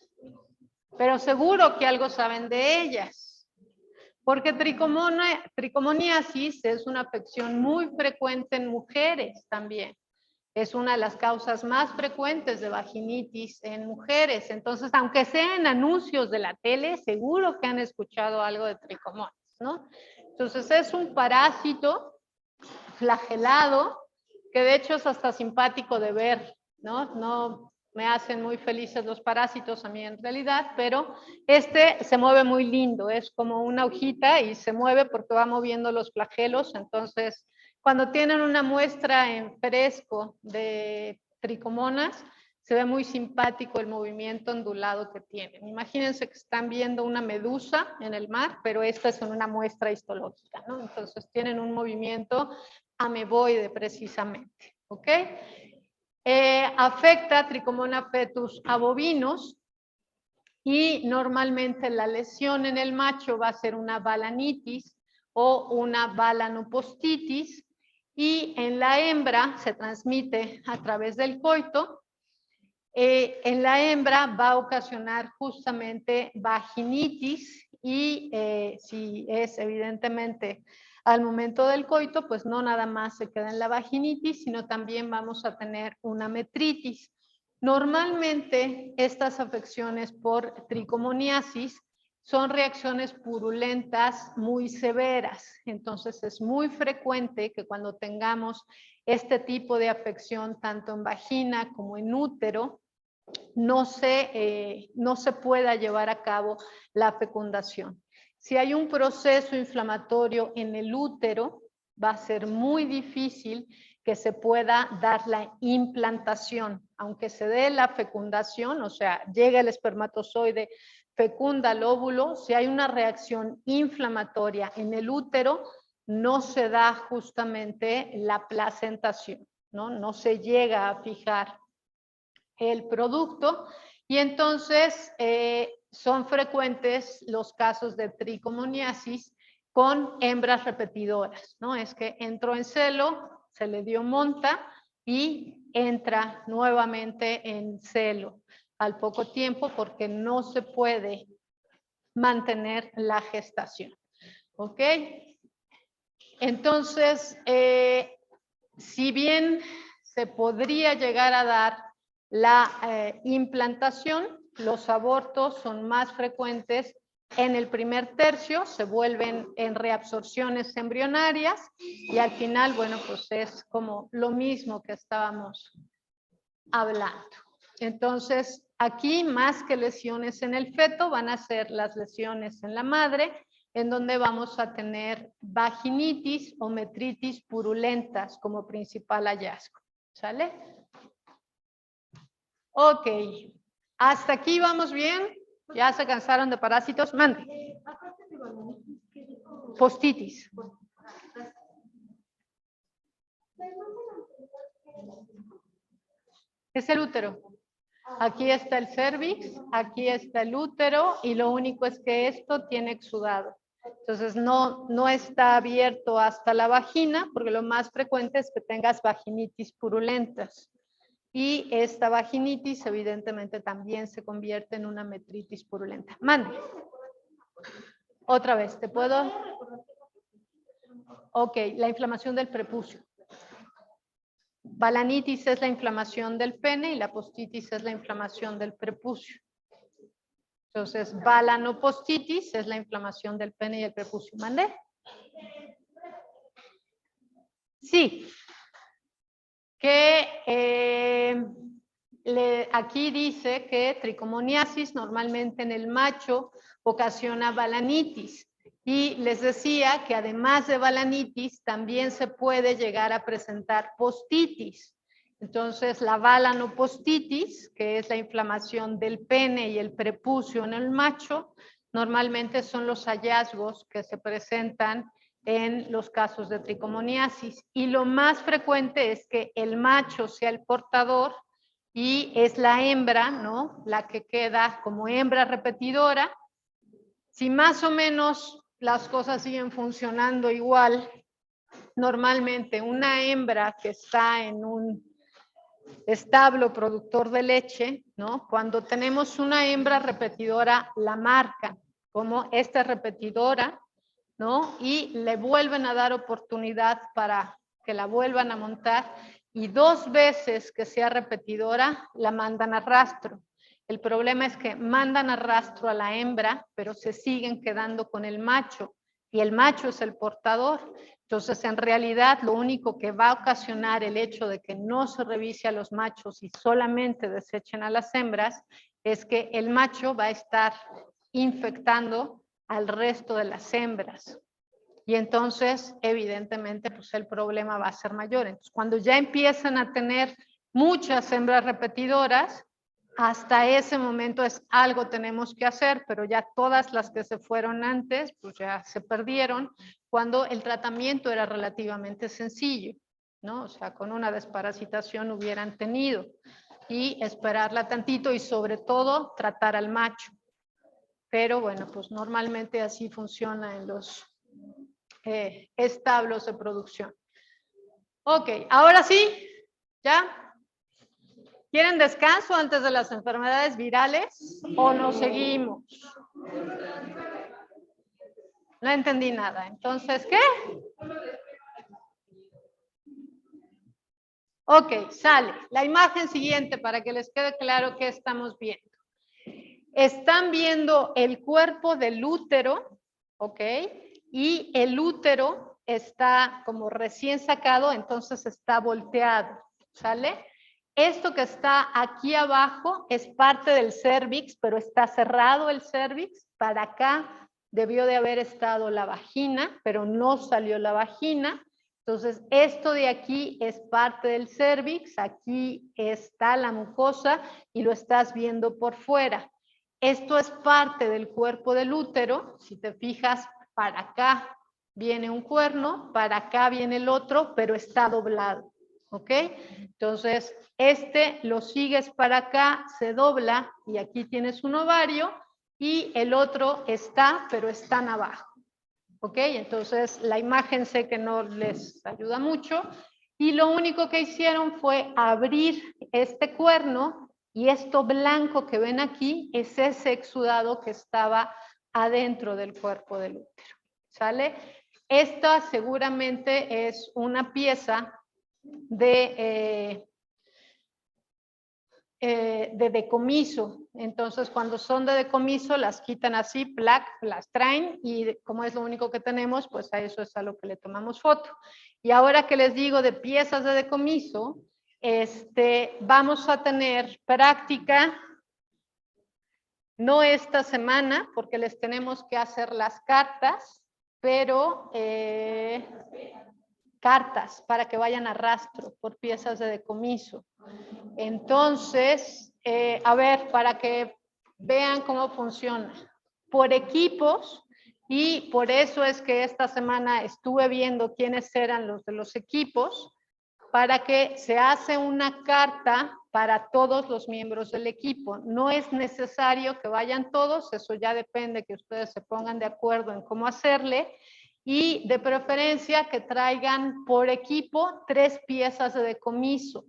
Pero seguro que algo saben de ellas. Porque tricomoniasis es una afección muy frecuente en mujeres también. Es una de las causas más frecuentes de vaginitis en mujeres. Entonces, aunque sea en anuncios de la tele, seguro que han escuchado algo de tricomonas, ¿no? Entonces, es un parásito flagelado, que de hecho es hasta simpático de ver, ¿no? No me hacen muy felices los parásitos a mí en realidad, pero se mueve muy lindo, es como una hojita y se mueve porque va moviendo los flagelos. Entonces, cuando tienen una muestra en fresco de tricomonas, se ve muy simpático el movimiento ondulado que tienen. Imagínense que están viendo una medusa en el mar, pero esta es una muestra histológica, ¿no? Entonces tienen un movimiento ameboide precisamente, ¿ok? Afecta Tricomona fetus a bovinos y normalmente la lesión en el macho va a ser una balanitis o una balanopostitis, y en la hembra se transmite a través del coito. En la hembra va a ocasionar justamente vaginitis y si es evidentemente al momento del coito, pues no nada más se queda en la vaginitis, sino también vamos a tener una metritis. Normalmente estas afecciones por tricomoniasis son reacciones purulentas muy severas, entonces es muy frecuente que cuando tengamos este tipo de afección tanto en vagina como en útero, no se pueda llevar a cabo la fecundación. Si hay un proceso inflamatorio en el útero, va a ser muy difícil que se pueda dar la implantación, aunque se dé la fecundación, o sea, llega el espermatozoide, fecunda el óvulo, si hay una reacción inflamatoria en el útero, no se da justamente la placentación, ¿no? No se llega a fijar el producto y entonces son frecuentes los casos de tricomoniasis con hembras repetidoras, ¿no? Es que entró en celo, se le dio monta y entra nuevamente en celo al poco tiempo porque no se puede mantener la gestación, ¿ok? Entonces, si bien se podría llegar a dar la implantación, los abortos son más frecuentes en el primer tercio, se vuelven en reabsorciones embrionarias y al final, bueno, pues es como lo mismo que estábamos hablando. Entonces, aquí más que lesiones en el feto, van a ser las lesiones en la madre, en donde vamos a tener vaginitis o metritis purulentas como principal hallazgo. ¿Sale? Ok. ¿Hasta aquí vamos bien? ¿Ya se cansaron de parásitos? Mande. Postitis. Es el útero. Aquí está el cervix, aquí está el útero y lo único es que esto tiene exudado. Entonces no está abierto hasta la vagina porque lo más frecuente es que tengas vaginitis purulentas. Y esta vaginitis evidentemente también se convierte en una metritis purulenta. Mande. Otra vez, ¿te puedo? Ok, la inflamación del prepucio. Balanitis es la inflamación del pene y la postitis es la inflamación del prepucio. Entonces, balanopostitis es la inflamación del pene y el prepucio. ¿Mande? Sí. Que aquí dice que tricomoniasis normalmente en el macho ocasiona balanitis. Y les decía que además de balanitis también se puede llegar a presentar postitis. Entonces, la balanopostitis, que es la inflamación del pene y el prepucio en el macho, normalmente son los hallazgos que se presentan en los casos de tricomoniasis. Y lo más frecuente es que el macho sea el portador y es la hembra, ¿no? La que queda como hembra repetidora. Si más o menos las cosas siguen funcionando igual, normalmente una hembra que está en un establo productor de leche, ¿no? Cuando tenemos una hembra repetidora, la marcan como esta repetidora, ¿no? Y le vuelven a dar oportunidad para que la vuelvan a montar y 2 veces que sea repetidora, la mandan a rastro. El problema es que mandan a rastro a la hembra, pero se siguen quedando con el macho y el macho es el portador. Entonces, en realidad, lo único que va a ocasionar el hecho de que no se revise a los machos y solamente desechen a las hembras es que el macho va a estar infectando al resto de las hembras. Y entonces, evidentemente, pues el problema va a ser mayor. Entonces, cuando ya empiezan a tener muchas hembras repetidoras, hasta ese momento es algo tenemos que hacer, pero ya todas las que se fueron antes, pues ya se perdieron, cuando el tratamiento era relativamente sencillo, ¿no? O sea, con una desparasitación hubieran tenido y esperarla tantito y sobre todo tratar al macho. Pero bueno, pues normalmente así funciona en los establos de producción. Ok, ahora sí, ¿ya? ¿Quieren descanso antes de las enfermedades virales o nos seguimos? No entendí nada. Entonces, ¿qué? Ok, sale. La imagen siguiente para que les quede claro qué estamos viendo. Están viendo el cuerpo del útero, ¿ok? Y el útero está como recién sacado, entonces está volteado, ¿sale? Esto que está aquí abajo es parte del cérvix, pero está cerrado el cérvix. Para acá debió de haber estado la vagina, pero no salió la vagina. Entonces, esto de aquí es parte del cérvix, aquí está la mucosa y lo estás viendo por fuera. Esto es parte del cuerpo del útero. Si te fijas, para acá viene un cuerno, para acá viene el otro, pero está doblado. ¿Ok? Entonces, este lo sigues para acá, se dobla y aquí tienes un ovario y el otro está, pero están abajo. ¿Ok? Entonces, la imagen sé que no les ayuda mucho y lo único que hicieron fue abrir este cuerno y esto blanco que ven aquí es ese exudado que estaba adentro del cuerpo del útero. ¿Sale? Esta seguramente es una pieza de decomiso. Entonces, cuando son de decomiso, las quitan así, plac, las traen y como es lo único que tenemos, pues a eso es a lo que le tomamos foto. Y ahora que les digo de piezas de decomiso, vamos a tener práctica, no esta semana, porque les tenemos que hacer las cartas, pero cartas para que vayan a rastro por piezas de decomiso. Entonces, a ver, para que vean cómo funciona. Por equipos, y por eso es que esta semana estuve viendo quiénes eran los de los equipos, para que se hace una carta para todos los miembros del equipo. No es necesario que vayan todos, eso ya depende que ustedes se pongan de acuerdo en cómo hacerle, y de preferencia que traigan por equipo 3 piezas de decomiso.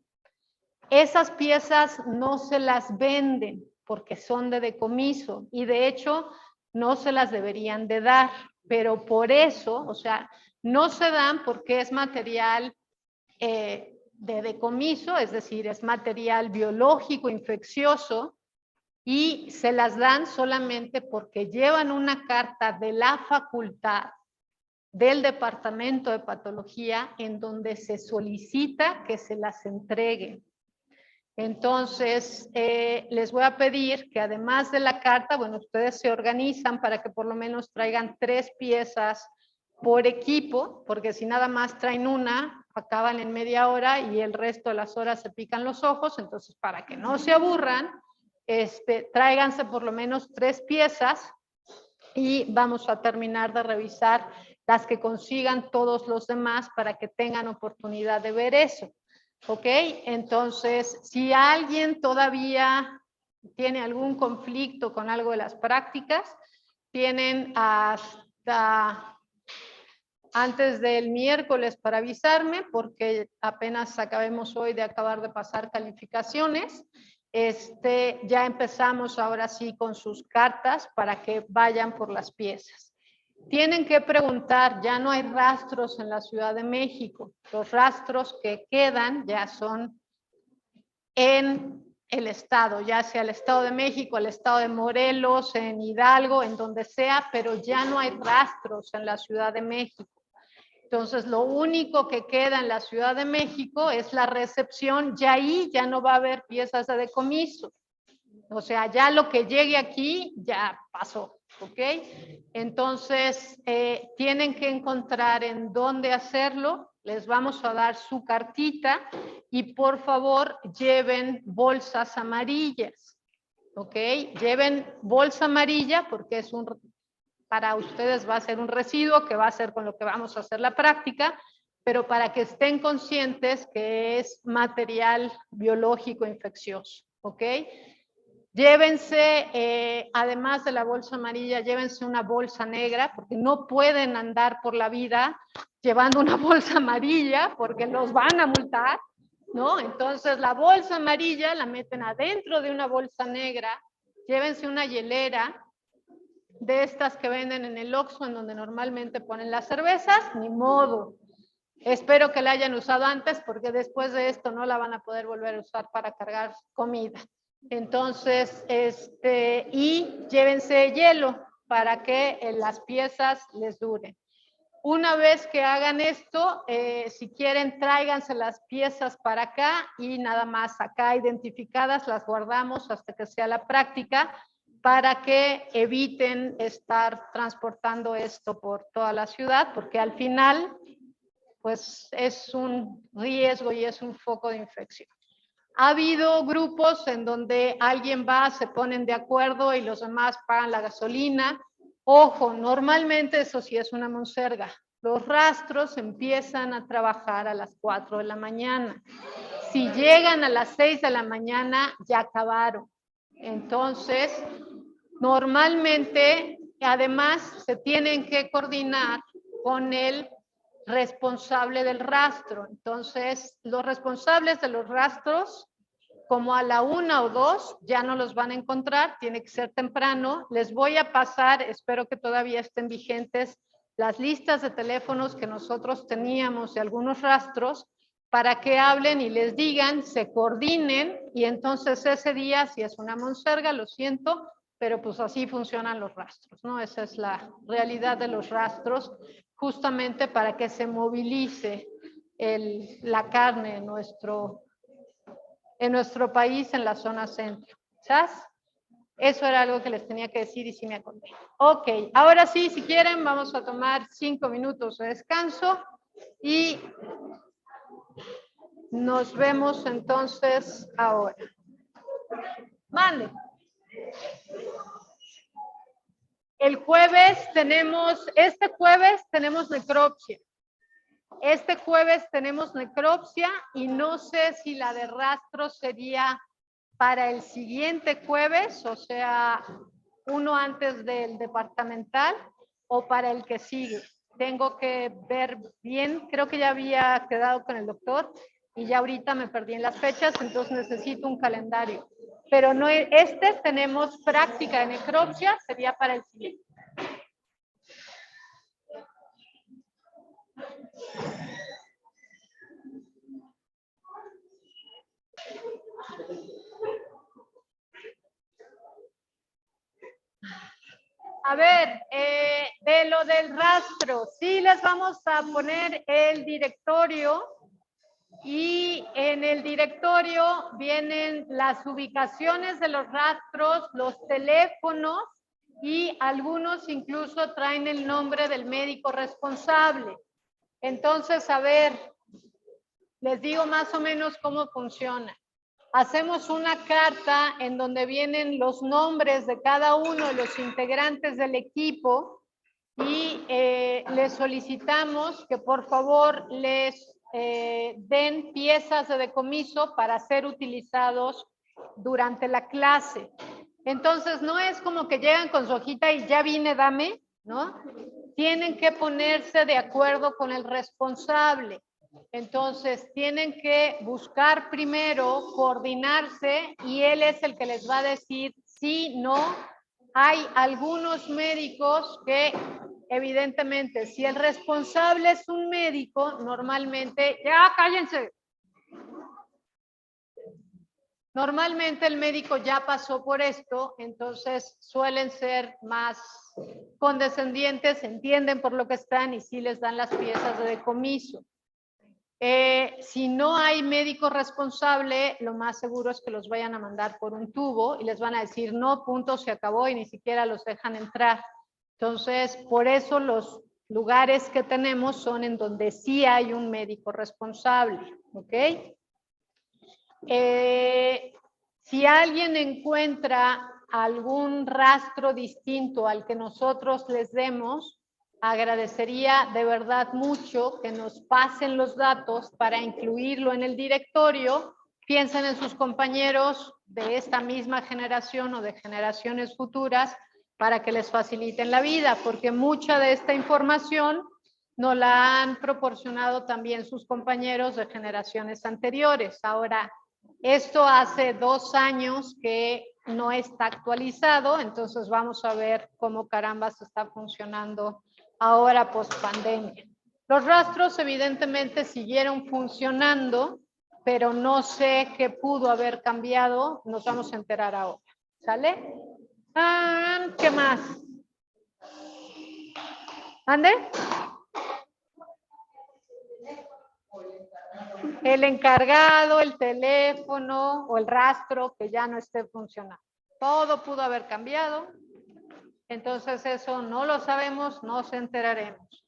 Esas piezas no se las venden porque son de decomiso y de hecho no se las deberían de dar, pero por eso, o sea, no se dan porque es material de decomiso, es decir, es material biológico infeccioso y se las dan solamente porque llevan una carta de la facultad del Departamento de Patología en donde se solicita que se las entreguen. Entonces, les voy a pedir que además de la carta, bueno, ustedes se organizan para que por lo menos traigan 3 piezas por equipo, porque si nada más traen una, acaban en media hora y el resto de las horas se pican los ojos, entonces para que no se aburran, tráiganse por lo menos 3 piezas y vamos a terminar de revisar las que consigan todos los demás para que tengan oportunidad de ver eso. ¿Ok? Entonces, si alguien todavía tiene algún conflicto con algo de las prácticas, tienen hasta antes del miércoles para avisarme, porque apenas acabemos hoy de acabar de pasar calificaciones. Ya empezamos ahora sí con sus cartas para que vayan por las piezas. Tienen que preguntar, ya no hay rastros en la Ciudad de México. Los rastros que quedan ya son en el estado, ya sea el Estado de México, el Estado de Morelos, en Hidalgo, en donde sea, pero ya no hay rastros en la Ciudad de México. Entonces, lo único que queda en la Ciudad de México es la recepción, ya ahí ya no va a haber piezas de decomiso. O sea, ya lo que llegue aquí ya pasó, ¿ok? Entonces, tienen que encontrar en dónde hacerlo. Les vamos a dar su cartita y por favor lleven bolsas amarillas, ¿ok? Lleven bolsa amarilla porque es para ustedes va a ser un residuo que va a ser con lo que vamos a hacer la práctica, pero para que estén conscientes que es material biológico infeccioso, ¿ok? Llévense, además de la bolsa amarilla, llévense una bolsa negra, porque no pueden andar por la vida llevando una bolsa amarilla porque los van a multar, ¿no? Entonces la bolsa amarilla la meten adentro de una bolsa negra, llévense una hielera de estas que venden en el Oxxo, en donde normalmente ponen las cervezas, ni modo. Espero que la hayan usado antes porque después de esto no la van a poder volver a usar para cargar comida. Entonces, y llévense hielo para que las piezas les duren. Una vez que hagan esto, si quieren, tráiganse las piezas para acá y nada más acá identificadas las guardamos hasta que sea la práctica para que eviten estar transportando esto por toda la ciudad, porque al final, pues es un riesgo y es un foco de infección. Ha habido grupos en donde alguien va, se ponen de acuerdo y los demás pagan la gasolina. Ojo, normalmente eso sí es una monserga. Los rastros empiezan a trabajar a las 4 de la mañana. Si llegan a las 6 de la mañana, ya acabaron. Entonces, normalmente, además, se tienen que coordinar con el responsable del rastro. Entonces, los responsables de los rastros, como a la 1 o 2, ya no los van a encontrar, tiene que ser temprano. Les voy a pasar, espero que todavía estén vigentes, las listas de teléfonos que nosotros teníamos de algunos rastros para que hablen y les digan, se coordinen y entonces ese día, si es una monserga, lo siento, pero pues así funcionan los rastros, ¿no? Esa es la realidad de los rastros, justamente para que se movilice la carne en nuestro país, en la zona centro. ¿Sabes? Eso era algo que les tenía que decir y sí me acordé. Ok, ahora sí, si quieren, vamos a tomar 5 minutos de descanso y nos vemos entonces ahora. Mande. El jueves este jueves tenemos necropsia. Este jueves tenemos necropsia y no sé si la de rastro sería para el siguiente jueves, o sea, uno antes del departamental o para el que sigue. Tengo que ver bien, creo que ya había quedado con el doctor y ya ahorita me perdí en las fechas, entonces necesito un calendario. Pero no, tenemos práctica de necropsia, sería para el siguiente. A ver, de lo del rastro, sí les vamos a poner el directorio y en el directorio vienen las ubicaciones de los rastros, los teléfonos y algunos incluso traen el nombre del médico responsable. Entonces, a ver, les digo más o menos cómo funciona. Hacemos una carta en donde vienen los nombres de cada uno de los integrantes del equipo y les solicitamos que por favor les den piezas de decomiso para ser utilizados durante la clase. Entonces, no es como que llegan con su hojita y ya vine, dame, ¿no? Tienen que ponerse de acuerdo con el responsable. Entonces, tienen que buscar primero, coordinarse y él es el que les va a decir sí, no. Hay algunos médicos que, evidentemente, si el responsable es un médico, normalmente, ya cállense. Normalmente el médico ya pasó por esto, entonces suelen ser más condescendientes, entienden por lo que están y sí les dan las piezas de decomiso. Si no hay médico responsable, lo más seguro es que los vayan a mandar por un tubo y les van a decir no, punto, se acabó y ni siquiera los dejan entrar. Entonces, por eso los lugares que tenemos son en donde sí hay un médico responsable, ¿ok? Si alguien encuentra algún rastro distinto al que nosotros les demos, agradecería de verdad mucho que nos pasen los datos para incluirlo en el directorio. Piensen en sus compañeros de esta misma generación o de generaciones futuras para que les faciliten la vida, porque mucha de esta información nos la han proporcionado también sus compañeros de generaciones anteriores. Ahora, esto hace 2 años que no está actualizado, entonces vamos a ver cómo carambas está funcionando ahora post pandemia. Los rastros evidentemente siguieron funcionando, pero no sé qué pudo haber cambiado, nos vamos a enterar ahora. ¿Sale? ¿Qué más? ¿Ande? El encargado, el teléfono o el rastro que ya no esté funcionando. Todo pudo haber cambiado. Entonces eso no lo sabemos, nos enteraremos.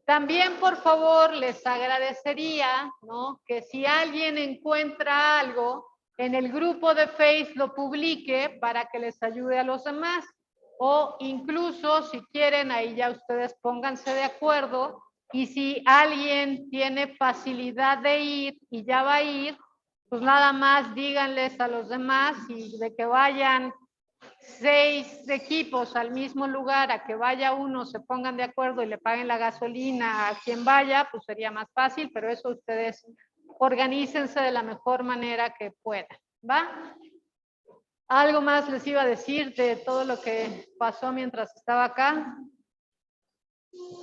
También, por favor, les agradecería, ¿no?, que si alguien encuentra algo en el grupo de Facebook lo publique para que les ayude a los demás. O incluso, si quieren, ahí ya ustedes pónganse de acuerdo. Y si alguien tiene facilidad de ir y ya va a ir, pues nada más díganles a los demás y de que vayan 6 equipos al mismo lugar, a que vaya uno, se pongan de acuerdo y le paguen la gasolina a quien vaya, pues sería más fácil, pero eso ustedes organícense de la mejor manera que puedan, ¿va? Algo más les iba a decir de todo lo que pasó mientras estaba acá.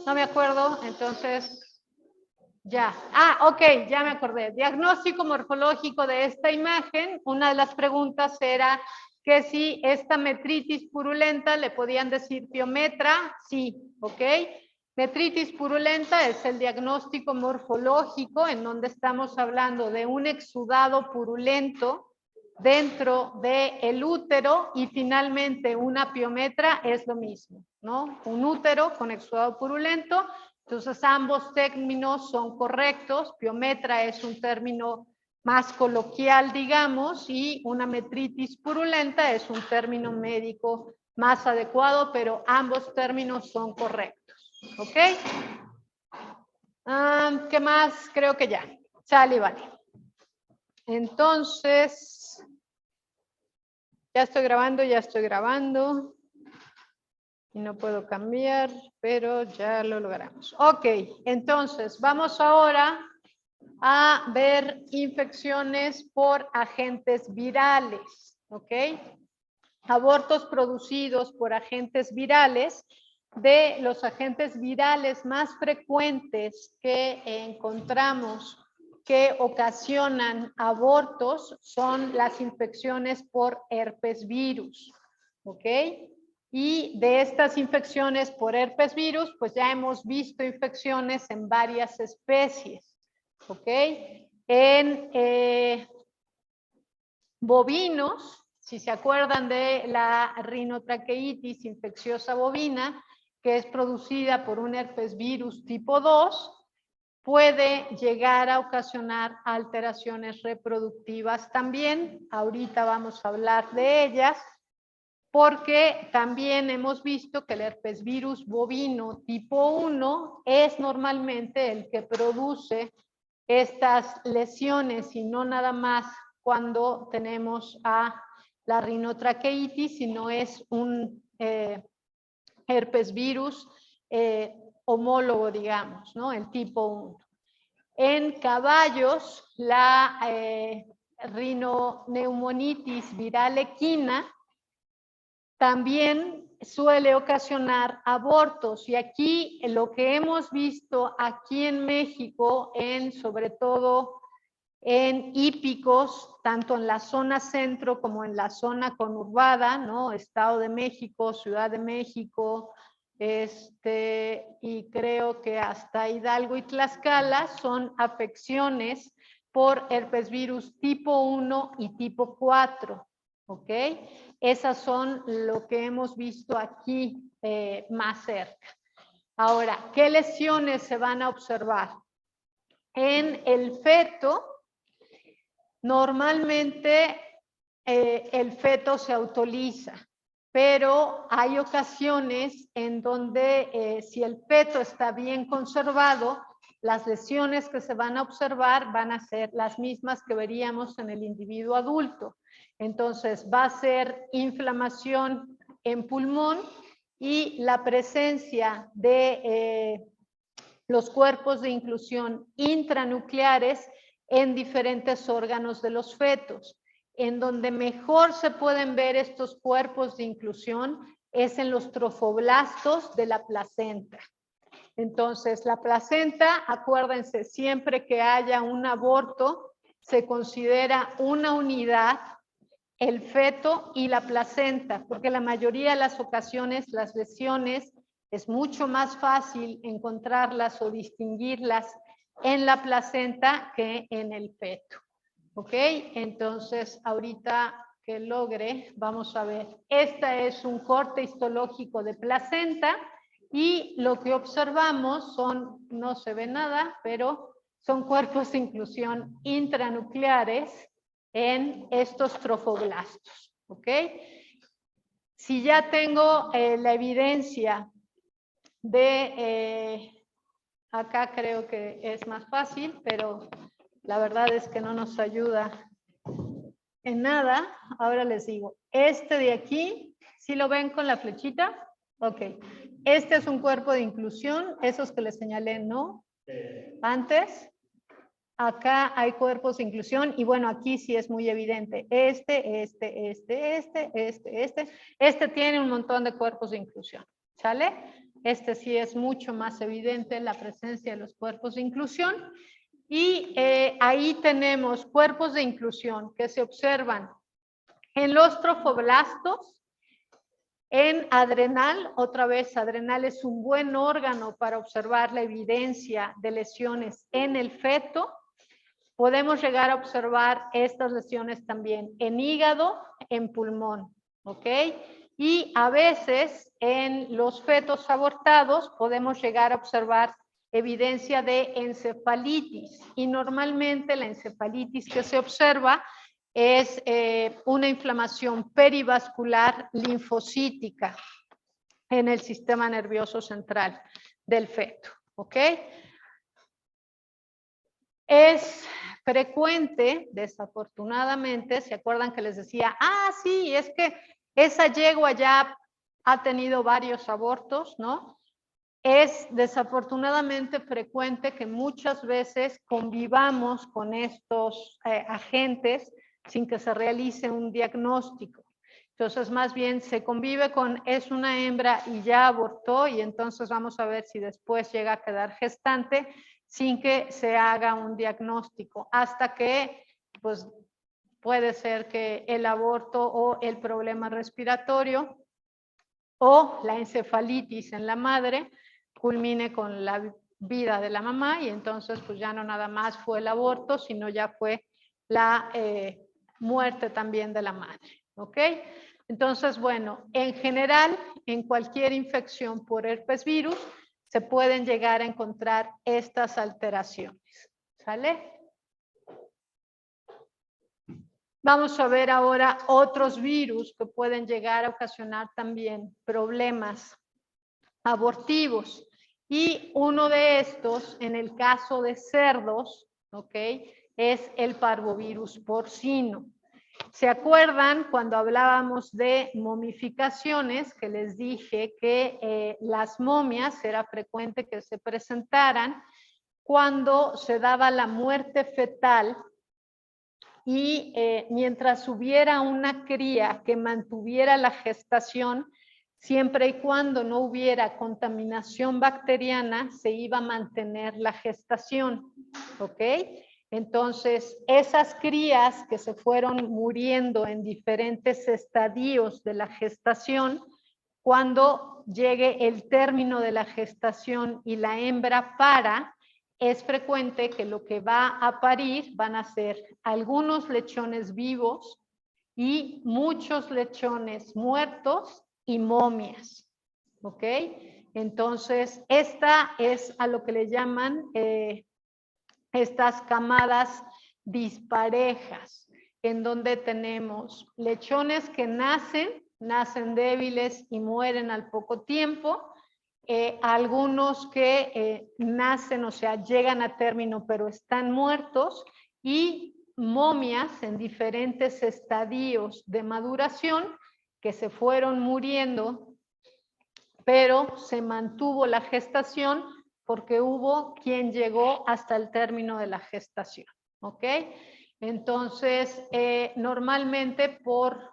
No me acuerdo, entonces ya. Ok, ya me acordé. Diagnóstico morfológico de esta imagen. Una de las preguntas era que si esta metritis purulenta le podían decir piometra. Sí, ok. Metritis purulenta es el diagnóstico morfológico en donde estamos hablando de un exudado purulento dentro del útero y finalmente una piometra es lo mismo, ¿no? Un útero con exudado purulento. Entonces ambos términos son correctos. Piometra es un término más coloquial, digamos, y una metritis purulenta es un término médico más adecuado, pero ambos términos son correctos. ¿Ok? ¿Qué más? Creo que ya. Sale, vale. Entonces, ya estoy grabando. Y no puedo cambiar, pero ya lo logramos. Ok, entonces vamos ahora a ver infecciones por agentes virales, ¿ok? Abortos producidos por agentes virales. De los agentes virales más frecuentes que encontramos que ocasionan abortos son las infecciones por herpes virus, ¿ok? Y de estas infecciones por herpes virus, pues ya hemos visto infecciones en varias especies, ¿ok? En bovinos, si se acuerdan de la rinotraqueitis infecciosa bovina, que es producida por un herpes virus tipo 2, puede llegar a ocasionar alteraciones reproductivas también. Ahorita vamos a hablar de ellas, porque también hemos visto que el herpes virus bovino tipo 1 es normalmente el que produce estas lesiones y no nada más cuando tenemos a la rinotraqueitis, sino es un herpes virus homólogo, digamos, ¿no? El tipo 1. En caballos, la rinoneumonitis viral equina también suele ocasionar abortos. Y aquí lo que hemos visto aquí en México, sobre todo en hípicos, tanto en la zona centro como en la zona conurbada, ¿no? Estado de México, Ciudad de México, y creo que hasta Hidalgo y Tlaxcala, son afecciones por herpes virus tipo 1 y tipo 4, ¿ok? Esas son lo que hemos visto aquí más cerca. Ahora, ¿qué lesiones se van a observar? En el feto, normalmente el feto se autoliza, pero hay ocasiones en donde si el feto está bien conservado, las lesiones que se van a observar van a ser las mismas que veríamos en el individuo adulto. Entonces va a ser inflamación en pulmón y la presencia de los cuerpos de inclusión intranucleares en diferentes órganos de los fetos. En donde mejor se pueden ver estos cuerpos de inclusión es en los trofoblastos de la placenta. Entonces, la placenta, acuérdense, siempre que haya un aborto, se considera una unidad el feto y la placenta, porque la mayoría de las ocasiones las lesiones es mucho más fácil encontrarlas o distinguirlas en la placenta que en el feto. ¿Ok? Entonces, ahorita que logre, vamos a ver. Este es un corte histológico de placenta y lo que observamos son, no se ve nada, pero son cuerpos de inclusión intranucleares en estos trofoblastos. ¿Ok? Si ya tengo la evidencia de, acá creo que es más fácil, pero la verdad es que no nos ayuda en nada. Ahora les digo, este de aquí, ¿sí lo ven con la flechita? Ok. Este es un cuerpo de inclusión, esos que les señalé, ¿no? Antes. Acá hay cuerpos de inclusión y bueno, aquí sí es muy evidente. Este tiene un montón de cuerpos de inclusión, ¿sale? Este sí es mucho más evidente la presencia de los cuerpos de inclusión. Y ahí tenemos cuerpos de inclusión que se observan en los trofoblastos, en adrenal. Otra vez, adrenal es un buen órgano para observar la evidencia de lesiones en el feto. Podemos llegar a observar estas lesiones también en hígado, en pulmón, ¿ok? Y a veces en los fetos abortados podemos llegar a observar evidencia de encefalitis. Y normalmente la encefalitis que se observa es una inflamación perivascular linfocítica en el sistema nervioso central del feto, ¿ok? Es frecuente, desafortunadamente, ¿se acuerdan que les decía? Sí, es que esa yegua ya ha tenido varios abortos, ¿no? Es desafortunadamente frecuente que muchas veces convivamos con estos agentes sin que se realice un diagnóstico. Entonces, más bien se convive con, es una hembra y ya abortó, y entonces vamos a ver si después llega a quedar gestante sin que se haga un diagnóstico, hasta que, pues, puede ser que el aborto o el problema respiratorio o la encefalitis en la madre culmine con la vida de la mamá, y entonces pues ya no nada más fue el aborto, sino ya fue la muerte también de la madre, ¿ok? Entonces, bueno, en general, en cualquier infección por herpes virus, se pueden llegar a encontrar estas alteraciones, ¿sale? Vamos a ver ahora otros virus que pueden llegar a ocasionar también problemas abortivos. Y uno de estos, en el caso de cerdos, ¿ok? Es el parvovirus porcino. ¿Se acuerdan cuando hablábamos de momificaciones que les dije que las momias era frecuente que se presentaran cuando se daba la muerte fetal y mientras hubiera una cría que mantuviera la gestación, siempre y cuando no hubiera contaminación bacteriana, se iba a mantener la gestación, ¿ok? Entonces, esas crías que se fueron muriendo en diferentes estadios de la gestación, cuando llegue el término de la gestación y la hembra para, es frecuente que lo que va a parir van a ser algunos lechones vivos y muchos lechones muertos y momias, ¿ok? Entonces, esta es a lo que le llaman estas camadas disparejas, en donde tenemos lechones que nacen débiles y mueren al poco tiempo, algunos que nacen, o sea, llegan a término pero están muertos, y momias en diferentes estadios de maduración que se fueron muriendo, pero se mantuvo la gestación porque hubo quien llegó hasta el término de la gestación, ¿ok? Entonces, normalmente por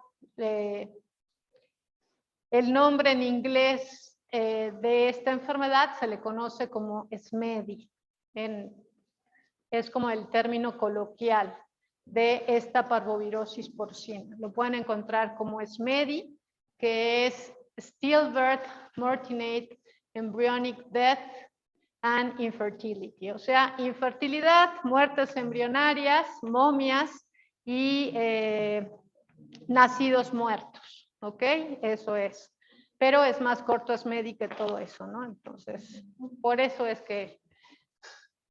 el nombre en inglés de esta enfermedad se le conoce como SMEDI. Es como el término coloquial de esta parvovirosis porcina. Lo pueden encontrar como SMEDI, que es Stillbirth, Mortinate, Embryonic Death and Infertility. O sea, infertilidad, muertes embrionarias, momias y nacidos muertos. ¿Ok? Eso es. Pero es más corto SMEDI que todo eso, ¿no? Entonces, por eso es que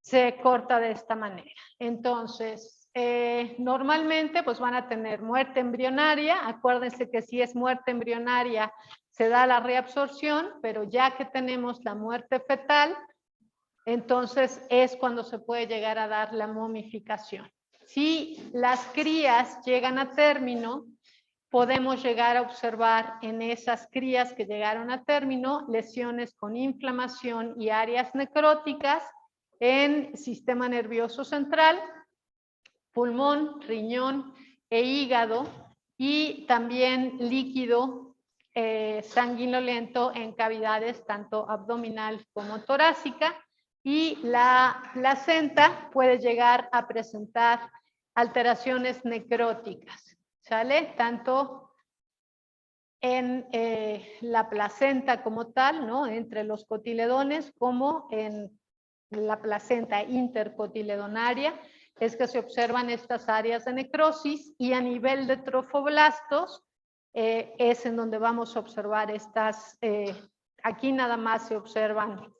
se corta de esta manera. Entonces, normalmente pues van a tener muerte embrionaria. Acuérdense que si es muerte embrionaria se da la reabsorción, pero ya que tenemos la muerte fetal, entonces es cuando se puede llegar a dar la momificación. Si las crías llegan a término, podemos llegar a observar en esas crías que llegaron a término lesiones con inflamación y áreas necróticas en sistema nervioso central, pulmón, riñón e hígado, y también líquido sanguinolento en cavidades tanto abdominal como torácica, y la placenta puede llegar a presentar alteraciones necróticas, ¿sale? Tanto en la placenta como tal, ¿no? Entre los cotiledones, como en la placenta intercotiledonaria, es que se observan estas áreas de necrosis, y a nivel de trofoblastos es en donde vamos a observar estas, aquí nada más se observan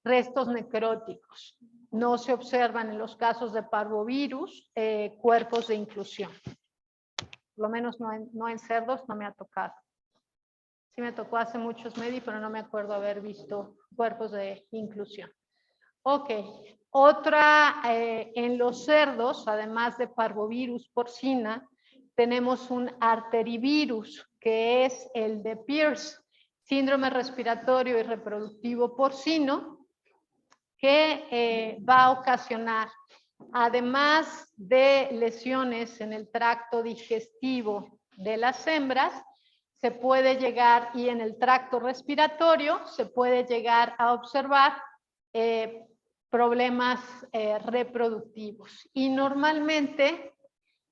restos necróticos. No se observan en los casos de parvovirus cuerpos de inclusión. Por lo menos no en cerdos, no me ha tocado. Sí me tocó hace muchos meses, pero no me acuerdo haber visto cuerpos de inclusión. Ok, otra, en los cerdos, además de parvovirus porcina, tenemos un arterivirus, que es el de Pierce, síndrome respiratorio y reproductivo porcino, que va a ocasionar, además de lesiones en el tracto digestivo de las hembras, se puede llegar, y en el tracto respiratorio, se puede llegar a observar problemas reproductivos. Y normalmente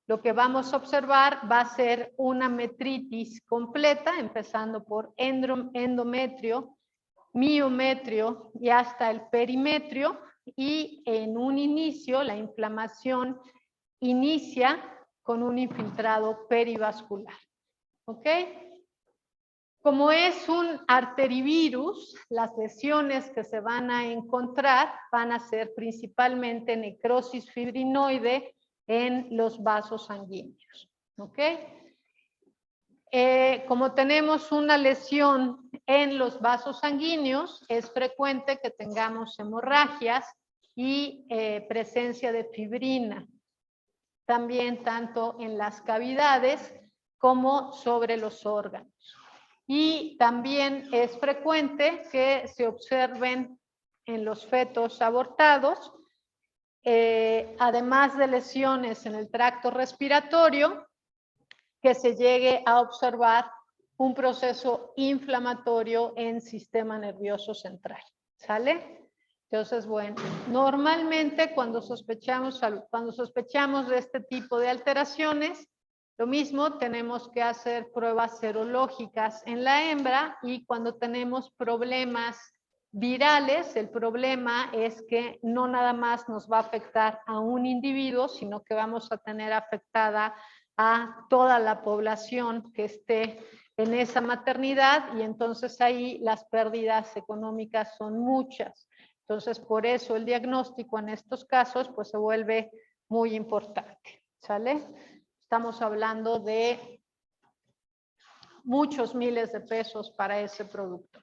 lo que vamos a observar va a ser una metritis completa, empezando por endometrio, miometrio y hasta el perimetrio, y en un inicio la inflamación inicia con un infiltrado perivascular. ¿Ok? Como es un arterivirus, las lesiones que se van a encontrar van a ser principalmente necrosis fibrinoide en los vasos sanguíneos. ¿Ok? Como tenemos una lesión en los vasos sanguíneos, es frecuente que tengamos hemorragias y presencia de fibrina, también tanto en las cavidades como sobre los órganos. Y también es frecuente que se observen en los fetos abortados, además de lesiones en el tracto respiratorio, que se llegue a observar un proceso inflamatorio en sistema nervioso central. ¿Sale? Entonces, bueno, normalmente cuando sospechamos de este tipo de alteraciones, lo mismo, tenemos que hacer pruebas serológicas en la hembra, y cuando tenemos problemas virales, el problema es que no nada más nos va a afectar a un individuo, sino que vamos a tener afectada a toda la población que esté en esa maternidad, y entonces ahí las pérdidas económicas son muchas. Entonces, por eso el diagnóstico en estos casos pues se vuelve muy importante. ¿Sale? Estamos hablando de muchos miles de pesos para ese productor.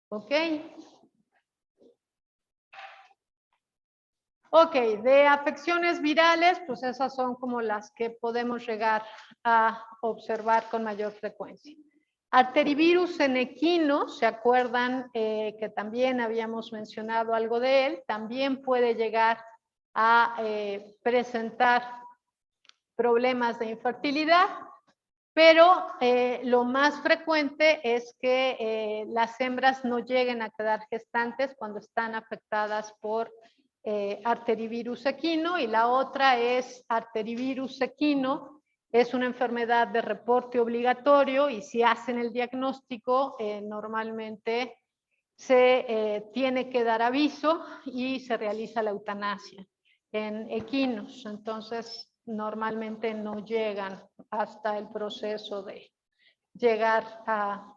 ¿Ok? Ok, de afecciones virales, pues esas son como las que podemos llegar a observar con mayor frecuencia. Arterivirus en equinos, ¿se acuerdan que también habíamos mencionado algo de él? También puede llegar a presentar problemas de infertilidad, pero lo más frecuente es que las hembras no lleguen a quedar gestantes cuando están afectadas por arterivirus equino, y la otra es arterivirus equino. Es una enfermedad de reporte obligatorio y si hacen el diagnóstico, normalmente se tiene que dar aviso y se realiza la eutanasia en equinos. Entonces, normalmente no llegan hasta el proceso de llegar a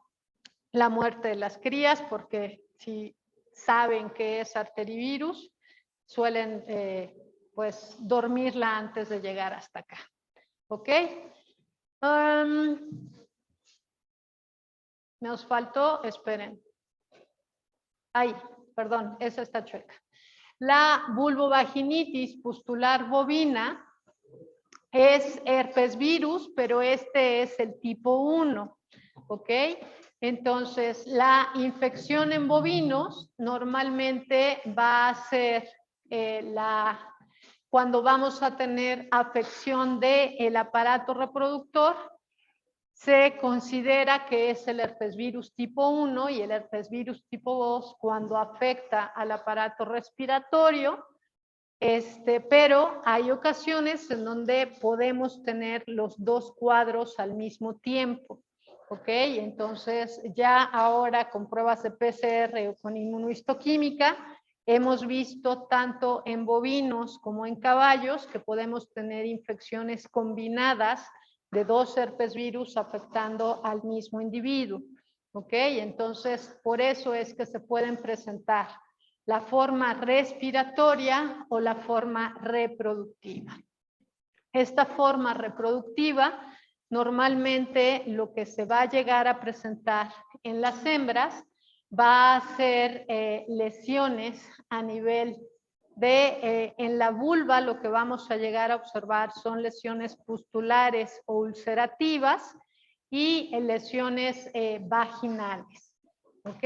la muerte de las crías, porque si saben que es arterivirus, suelen pues dormirla antes de llegar hasta acá. ¿Ok? Nos faltó, esperen. Ay, perdón, esa está chueca. La vulvovaginitis pustular bovina es herpes virus, pero este es el tipo 1, ¿ok? Entonces, la infección en bovinos normalmente va a ser cuando vamos a tener afección del aparato reproductor. Se considera que es el herpesvirus tipo 1 y el herpesvirus tipo 2 cuando afecta al aparato respiratorio, pero hay ocasiones en donde podemos tener los dos cuadros al mismo tiempo. ¿Ok? Entonces, ya ahora con pruebas de PCR o con inmunohistoquímica, hemos visto tanto en bovinos como en caballos que podemos tener infecciones combinadas de dos herpesvirus afectando al mismo individuo. ¿Ok? Entonces, por eso es que se pueden presentar la forma respiratoria o la forma reproductiva. Esta forma reproductiva, normalmente lo que se va a llegar a presentar en las hembras va a ser lesiones a nivel de, en la vulva, lo que vamos a llegar a observar son lesiones pustulares o ulcerativas y lesiones vaginales. ¿Ok?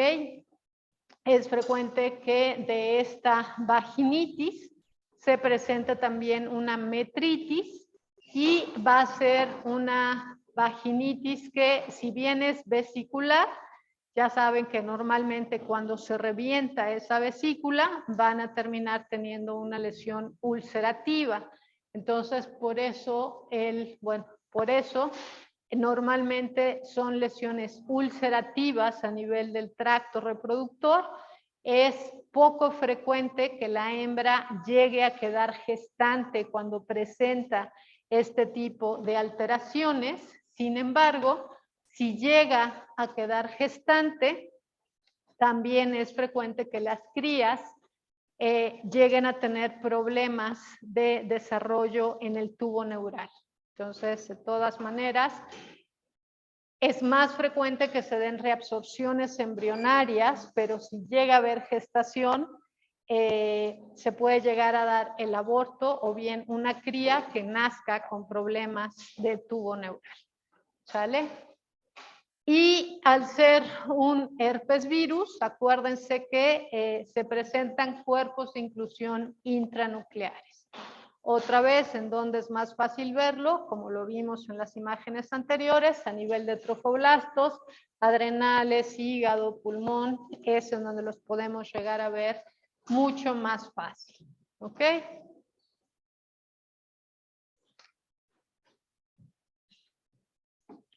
Es frecuente que de esta vaginitis se presente también una metritis y va a ser una vaginitis que, si bien es vesicular, ya saben que normalmente cuando se revienta esa vesícula van a terminar teniendo una lesión ulcerativa. Entonces, por eso, normalmente son lesiones ulcerativas a nivel del tracto reproductor. Es poco frecuente que la hembra llegue a quedar gestante cuando presenta este tipo de alteraciones. Sin embargo, si llega a quedar gestante, también es frecuente que las crías lleguen a tener problemas de desarrollo en el tubo neural. Entonces, de todas maneras, es más frecuente que se den reabsorciones embrionarias, pero si llega a haber gestación, se puede llegar a dar el aborto o bien una cría que nazca con problemas del tubo neural. ¿Sale? Y al ser un herpes virus, acuérdense que se presentan cuerpos de inclusión intranucleares. Otra vez, en donde es más fácil verlo, como lo vimos en las imágenes anteriores, a nivel de trofoblastos, adrenales, hígado, pulmón, es en donde los podemos llegar a ver mucho más fácil. ¿Ok?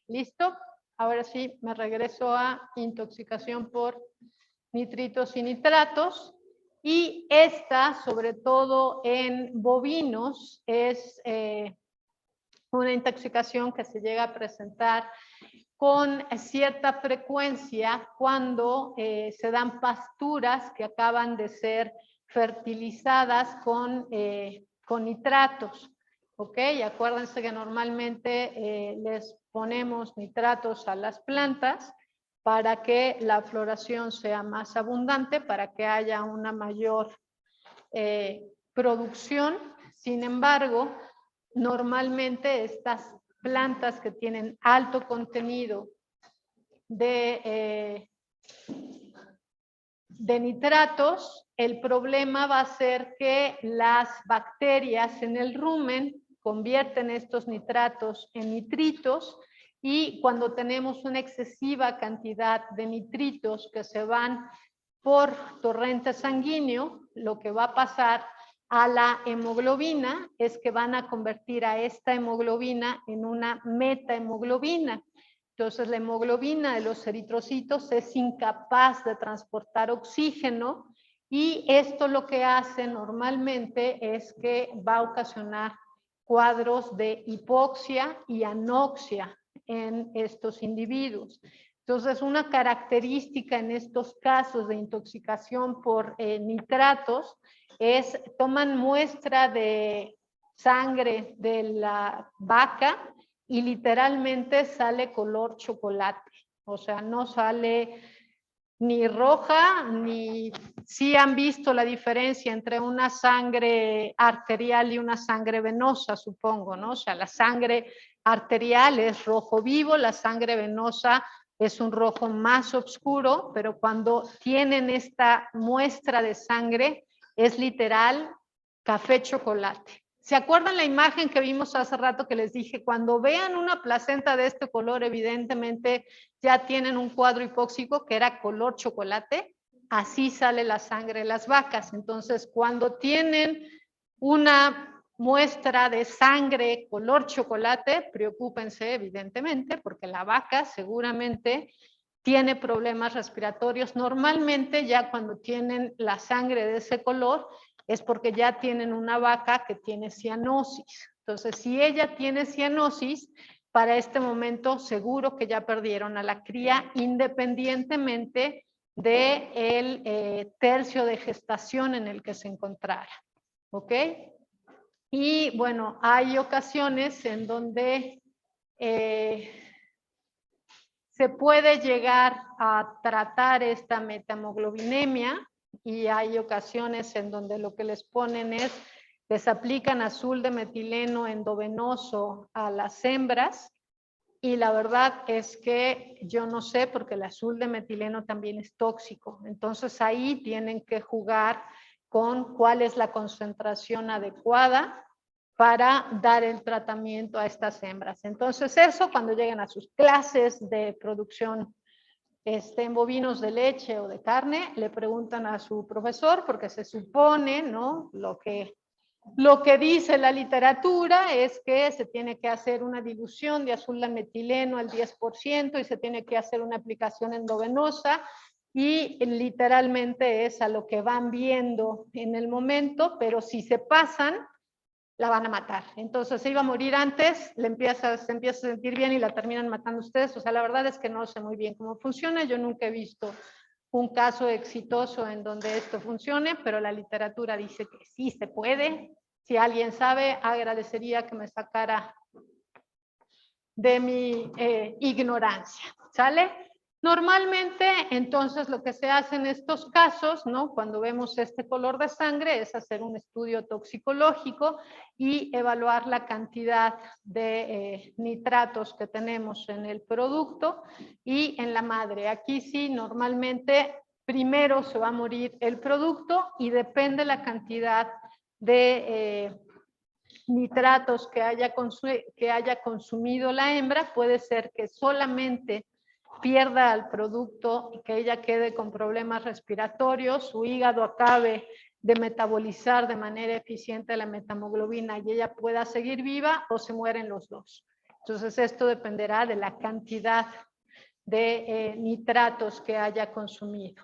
¿Listo? Ahora sí, me regreso a intoxicación por nitritos y nitratos. Y esta, sobre todo en bovinos, es una intoxicación que se llega a presentar con cierta frecuencia cuando se dan pasturas que acaban de ser fertilizadas con nitratos. ¿Ok? Acuérdense que normalmente les ponemos nitratos a las plantas para que la floración sea más abundante, para que haya una mayor producción. Sin embargo, normalmente estas plantas que tienen alto contenido de nitratos, el problema va a ser que las bacterias en el rumen convierten estos nitratos en nitritos y cuando tenemos una excesiva cantidad de nitritos que se van por torrente sanguíneo, lo que va a pasar a la hemoglobina es que van a convertir a esta hemoglobina en una metahemoglobina. Entonces, la hemoglobina de los eritrocitos es incapaz de transportar oxígeno y esto lo que hace normalmente es que va a ocasionar cuadros de hipoxia y anoxia en estos individuos. Entonces, una característica en estos casos de intoxicación por nitratos es, toman muestra de sangre de la vaca y literalmente sale color chocolate. O sea, no sale ni roja, ni... Sí han visto la diferencia entre una sangre arterial y una sangre venosa, supongo, ¿no? O sea, la sangre arterial es rojo vivo, la sangre venosa es un rojo más oscuro, pero cuando tienen esta muestra de sangre, es literal café chocolate. ¿Se acuerdan la imagen que vimos hace rato que les dije? Cuando vean una placenta de este color, evidentemente ya tienen un cuadro hipóxico que era color chocolate. Así sale la sangre de las vacas. Entonces, cuando tienen una muestra de sangre color chocolate, preocúpense evidentemente porque la vaca seguramente tiene problemas respiratorios. Normalmente ya cuando tienen la sangre de ese color es porque ya tienen una vaca que tiene cianosis. Entonces, si ella tiene cianosis, para este momento seguro que ya perdieron a la cría independientemente del tercio de gestación en el que se encontrara. ¿Ok? Y bueno, hay ocasiones en donde se puede llegar a tratar esta metamoglobinemia y hay ocasiones en donde lo que les ponen es, les aplican azul de metileno endovenoso a las hembras y la verdad es que yo no sé porque el azul de metileno también es tóxico. Entonces ahí tienen que jugar con cuál es la concentración adecuada para dar el tratamiento a estas hembras. Entonces eso cuando lleguen a sus clases de producción en bovinos de leche o de carne, le preguntan a su profesor porque se supone, ¿no? Lo que dice la literatura es que se tiene que hacer una dilución de azul de metileno al 10% y se tiene que hacer una aplicación endovenosa y literalmente es a lo que van viendo en el momento, pero si se pasan, la van a matar. Entonces se iba a morir antes, se empieza a sentir bien y la terminan matando ustedes. O sea, la verdad es que no sé muy bien cómo funciona. Yo nunca he visto un caso exitoso en donde esto funcione, pero la literatura dice que sí se puede. Si alguien sabe, agradecería que me sacara de mi ignorancia. ¿Sale? Normalmente, entonces, lo que se hace en estos casos, ¿no? Cuando vemos este color de sangre, es hacer un estudio toxicológico y evaluar la cantidad de nitratos que tenemos en el producto y en la madre. Aquí sí, normalmente, primero se va a morir el producto y depende la cantidad de nitratos que haya consumido la hembra, puede ser que solamente pierda el producto y que ella quede con problemas respiratorios, su hígado acabe de metabolizar de manera eficiente la metamoglobina y ella pueda seguir viva o se mueren los dos. Entonces esto dependerá de la cantidad de nitratos que haya consumido.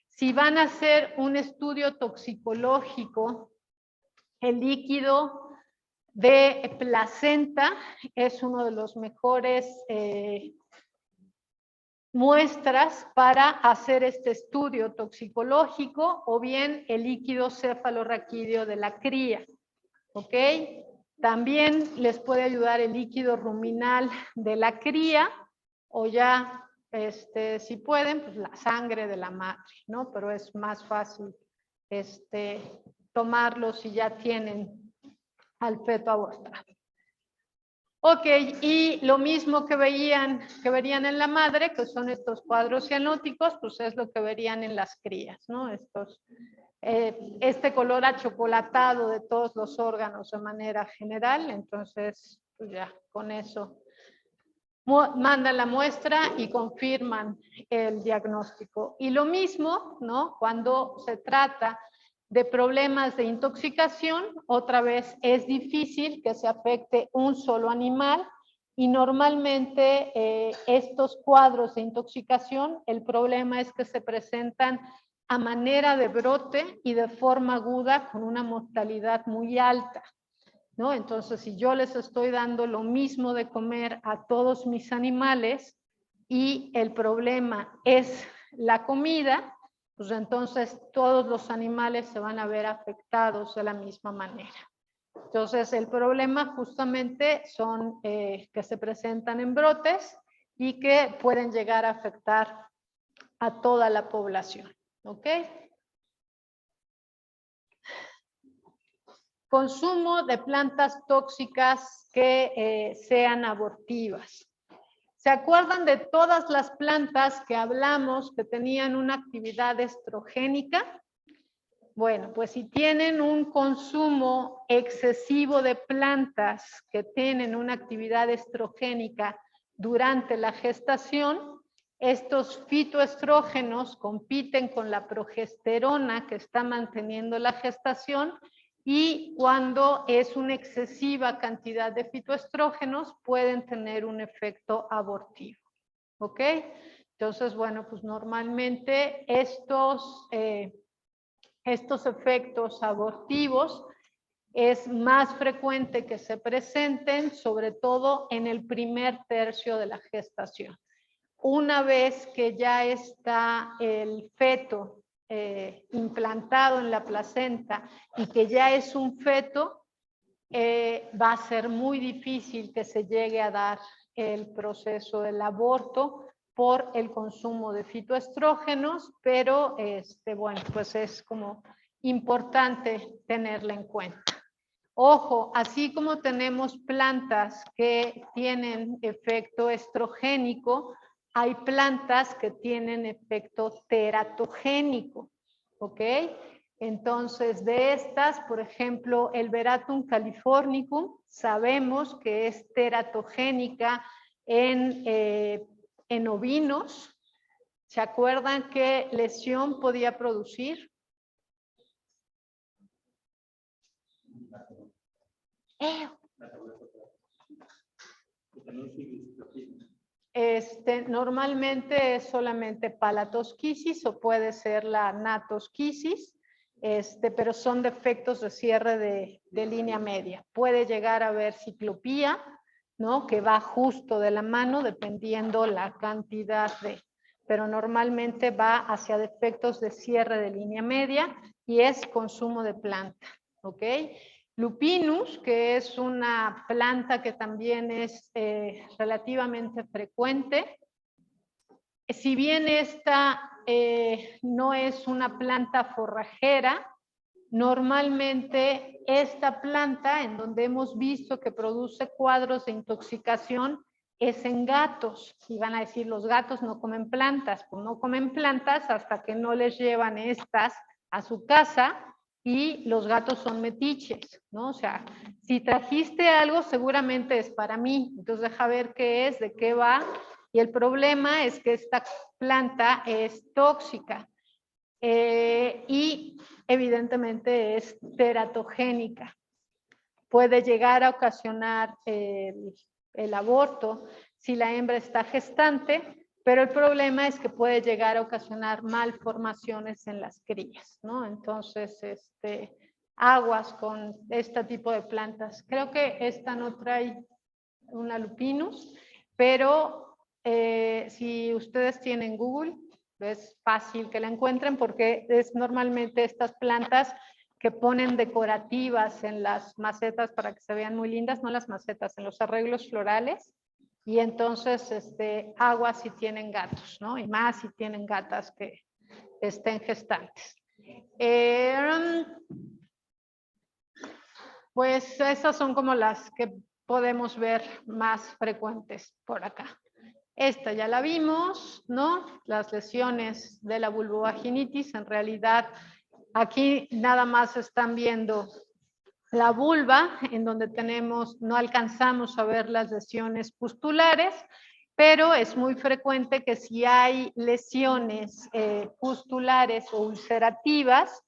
Si van a hacer un estudio toxicológico, el líquido de placenta es uno de los mejores muestras para hacer este estudio toxicológico o bien el líquido cefalorraquídeo de la cría. ¿Ok? También les puede ayudar el líquido ruminal de la cría o ya, si pueden, pues la sangre de la madre, ¿no? Pero es más fácil tomarlo si ya tienen al feto abortado. Ok, y lo mismo que verían en la madre, que son estos cuadros cianóticos, pues es lo que verían en las crías, ¿no? Este color achocolatado de todos los órganos de manera general, entonces, pues ya, con eso mandan la muestra y confirman el diagnóstico. Y lo mismo, ¿no? Cuando se trata de problemas de intoxicación, otra vez es difícil que se afecte un solo animal y normalmente estos cuadros de intoxicación, el problema es que se presentan a manera de brote y de forma aguda con una mortalidad muy alta, ¿no? Entonces, si yo les estoy dando lo mismo de comer a todos mis animales y el problema es la comida, pues entonces todos los animales se van a ver afectados de la misma manera. Entonces, el problema justamente son que se presentan en brotes y que pueden llegar a afectar a toda la población, ¿ok? Consumo de plantas tóxicas que sean abortivas. ¿Se acuerdan de todas las plantas que hablamos que tenían una actividad estrogénica? Bueno, pues si tienen un consumo excesivo de plantas que tienen una actividad estrogénica durante la gestación, estos fitoestrógenos compiten con la progesterona que está manteniendo la gestación y cuando es una excesiva cantidad de fitoestrógenos pueden tener un efecto abortivo. ¿Ok? Entonces, bueno, pues normalmente estos efectos abortivos es más frecuente que se presenten, sobre todo en el primer tercio de la gestación. Una vez que ya está el feto implantado en la placenta y que ya es un feto, va a ser muy difícil que se llegue a dar el proceso del aborto por el consumo de fitoestrógenos, pero bueno, pues es como importante tenerla en cuenta. Ojo, así como tenemos plantas que tienen efecto estrogénico, hay plantas que tienen efecto teratogénico, ¿ok? Entonces, de estas, por ejemplo, el Veratrum californicum, sabemos que es teratogénica en ovinos. ¿Se acuerdan qué lesión podía producir? Normalmente es solamente palatosquisis o puede ser la natosquisis, pero son defectos de cierre de línea media. Puede llegar a haber ciclopía, ¿no? Que va justo de la mano dependiendo la cantidad pero normalmente va hacia defectos de cierre de línea media y es consumo de planta, ¿ok? Lupinus, que es una planta que también es relativamente frecuente. Si bien esta no es una planta forrajera, normalmente esta planta, en donde hemos visto que produce cuadros de intoxicación, es en gatos. Y van a decir, los gatos no comen plantas. Pues no comen plantas hasta que no les llevan estas a su casa y los gatos son metiches, ¿no? O sea, si trajiste algo, seguramente es para mí. Entonces deja ver qué es, de qué va. Y el problema es que esta planta es tóxica y evidentemente es teratogénica. Puede llegar a ocasionar el aborto si la hembra está gestante, pero el problema es que puede llegar a ocasionar malformaciones en las crías, ¿no? Entonces, aguas con este tipo de plantas. Creo que esta no trae una lupinus, pero si ustedes tienen Google, es fácil que la encuentren porque es normalmente estas plantas que ponen decorativas en las macetas para que se vean muy lindas, no las macetas, en los arreglos florales. Y entonces, aguas si tienen gatos, ¿no? Y más si tienen gatas que estén gestantes. Pues esas son como las que podemos ver más frecuentes por acá. Esta ya la vimos, ¿no? Las lesiones de la vulvovaginitis, en realidad aquí nada más están viendo la vulva, en donde no alcanzamos a ver las lesiones pustulares, pero es muy frecuente que si hay lesiones pustulares o ulcerativas,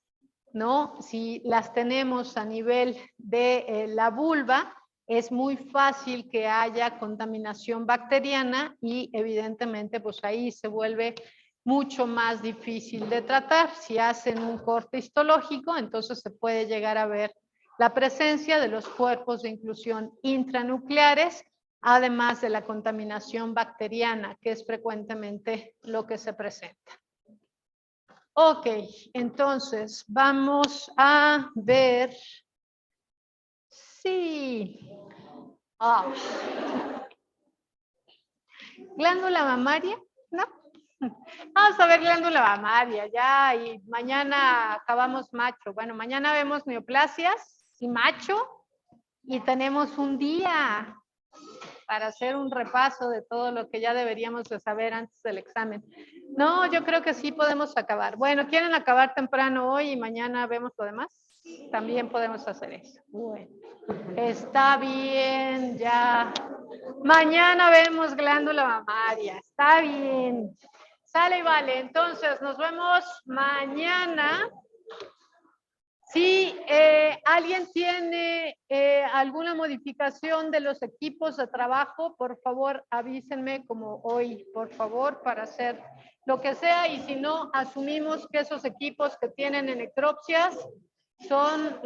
¿no? Si las tenemos a nivel de la vulva, es muy fácil que haya contaminación bacteriana y evidentemente pues ahí se vuelve mucho más difícil de tratar. Si hacen un corte histológico, entonces se puede llegar a ver la presencia de los cuerpos de inclusión intranucleares, además de la contaminación bacteriana, que es frecuentemente lo que se presenta. Ok, entonces vamos a ver. Sí. ¿Glándula mamaria? No. Vamos a ver glándula mamaria, ya, y mañana acabamos macho. Bueno, mañana vemos neoplasias y macho, y tenemos un día para hacer un repaso de todo lo que ya deberíamos de saber antes del examen. No, yo creo que sí podemos acabar. Bueno, ¿quieren acabar temprano hoy y mañana vemos lo demás? También podemos hacer eso. Bueno, está bien, ya. Mañana vemos glándula mamaria. Está bien. Sale y vale. Entonces, nos vemos mañana. Si alguien tiene alguna modificación de los equipos de trabajo, por favor avísenme como hoy, por favor, para hacer lo que sea. Y si no, asumimos que esos equipos que tienen en necropsias son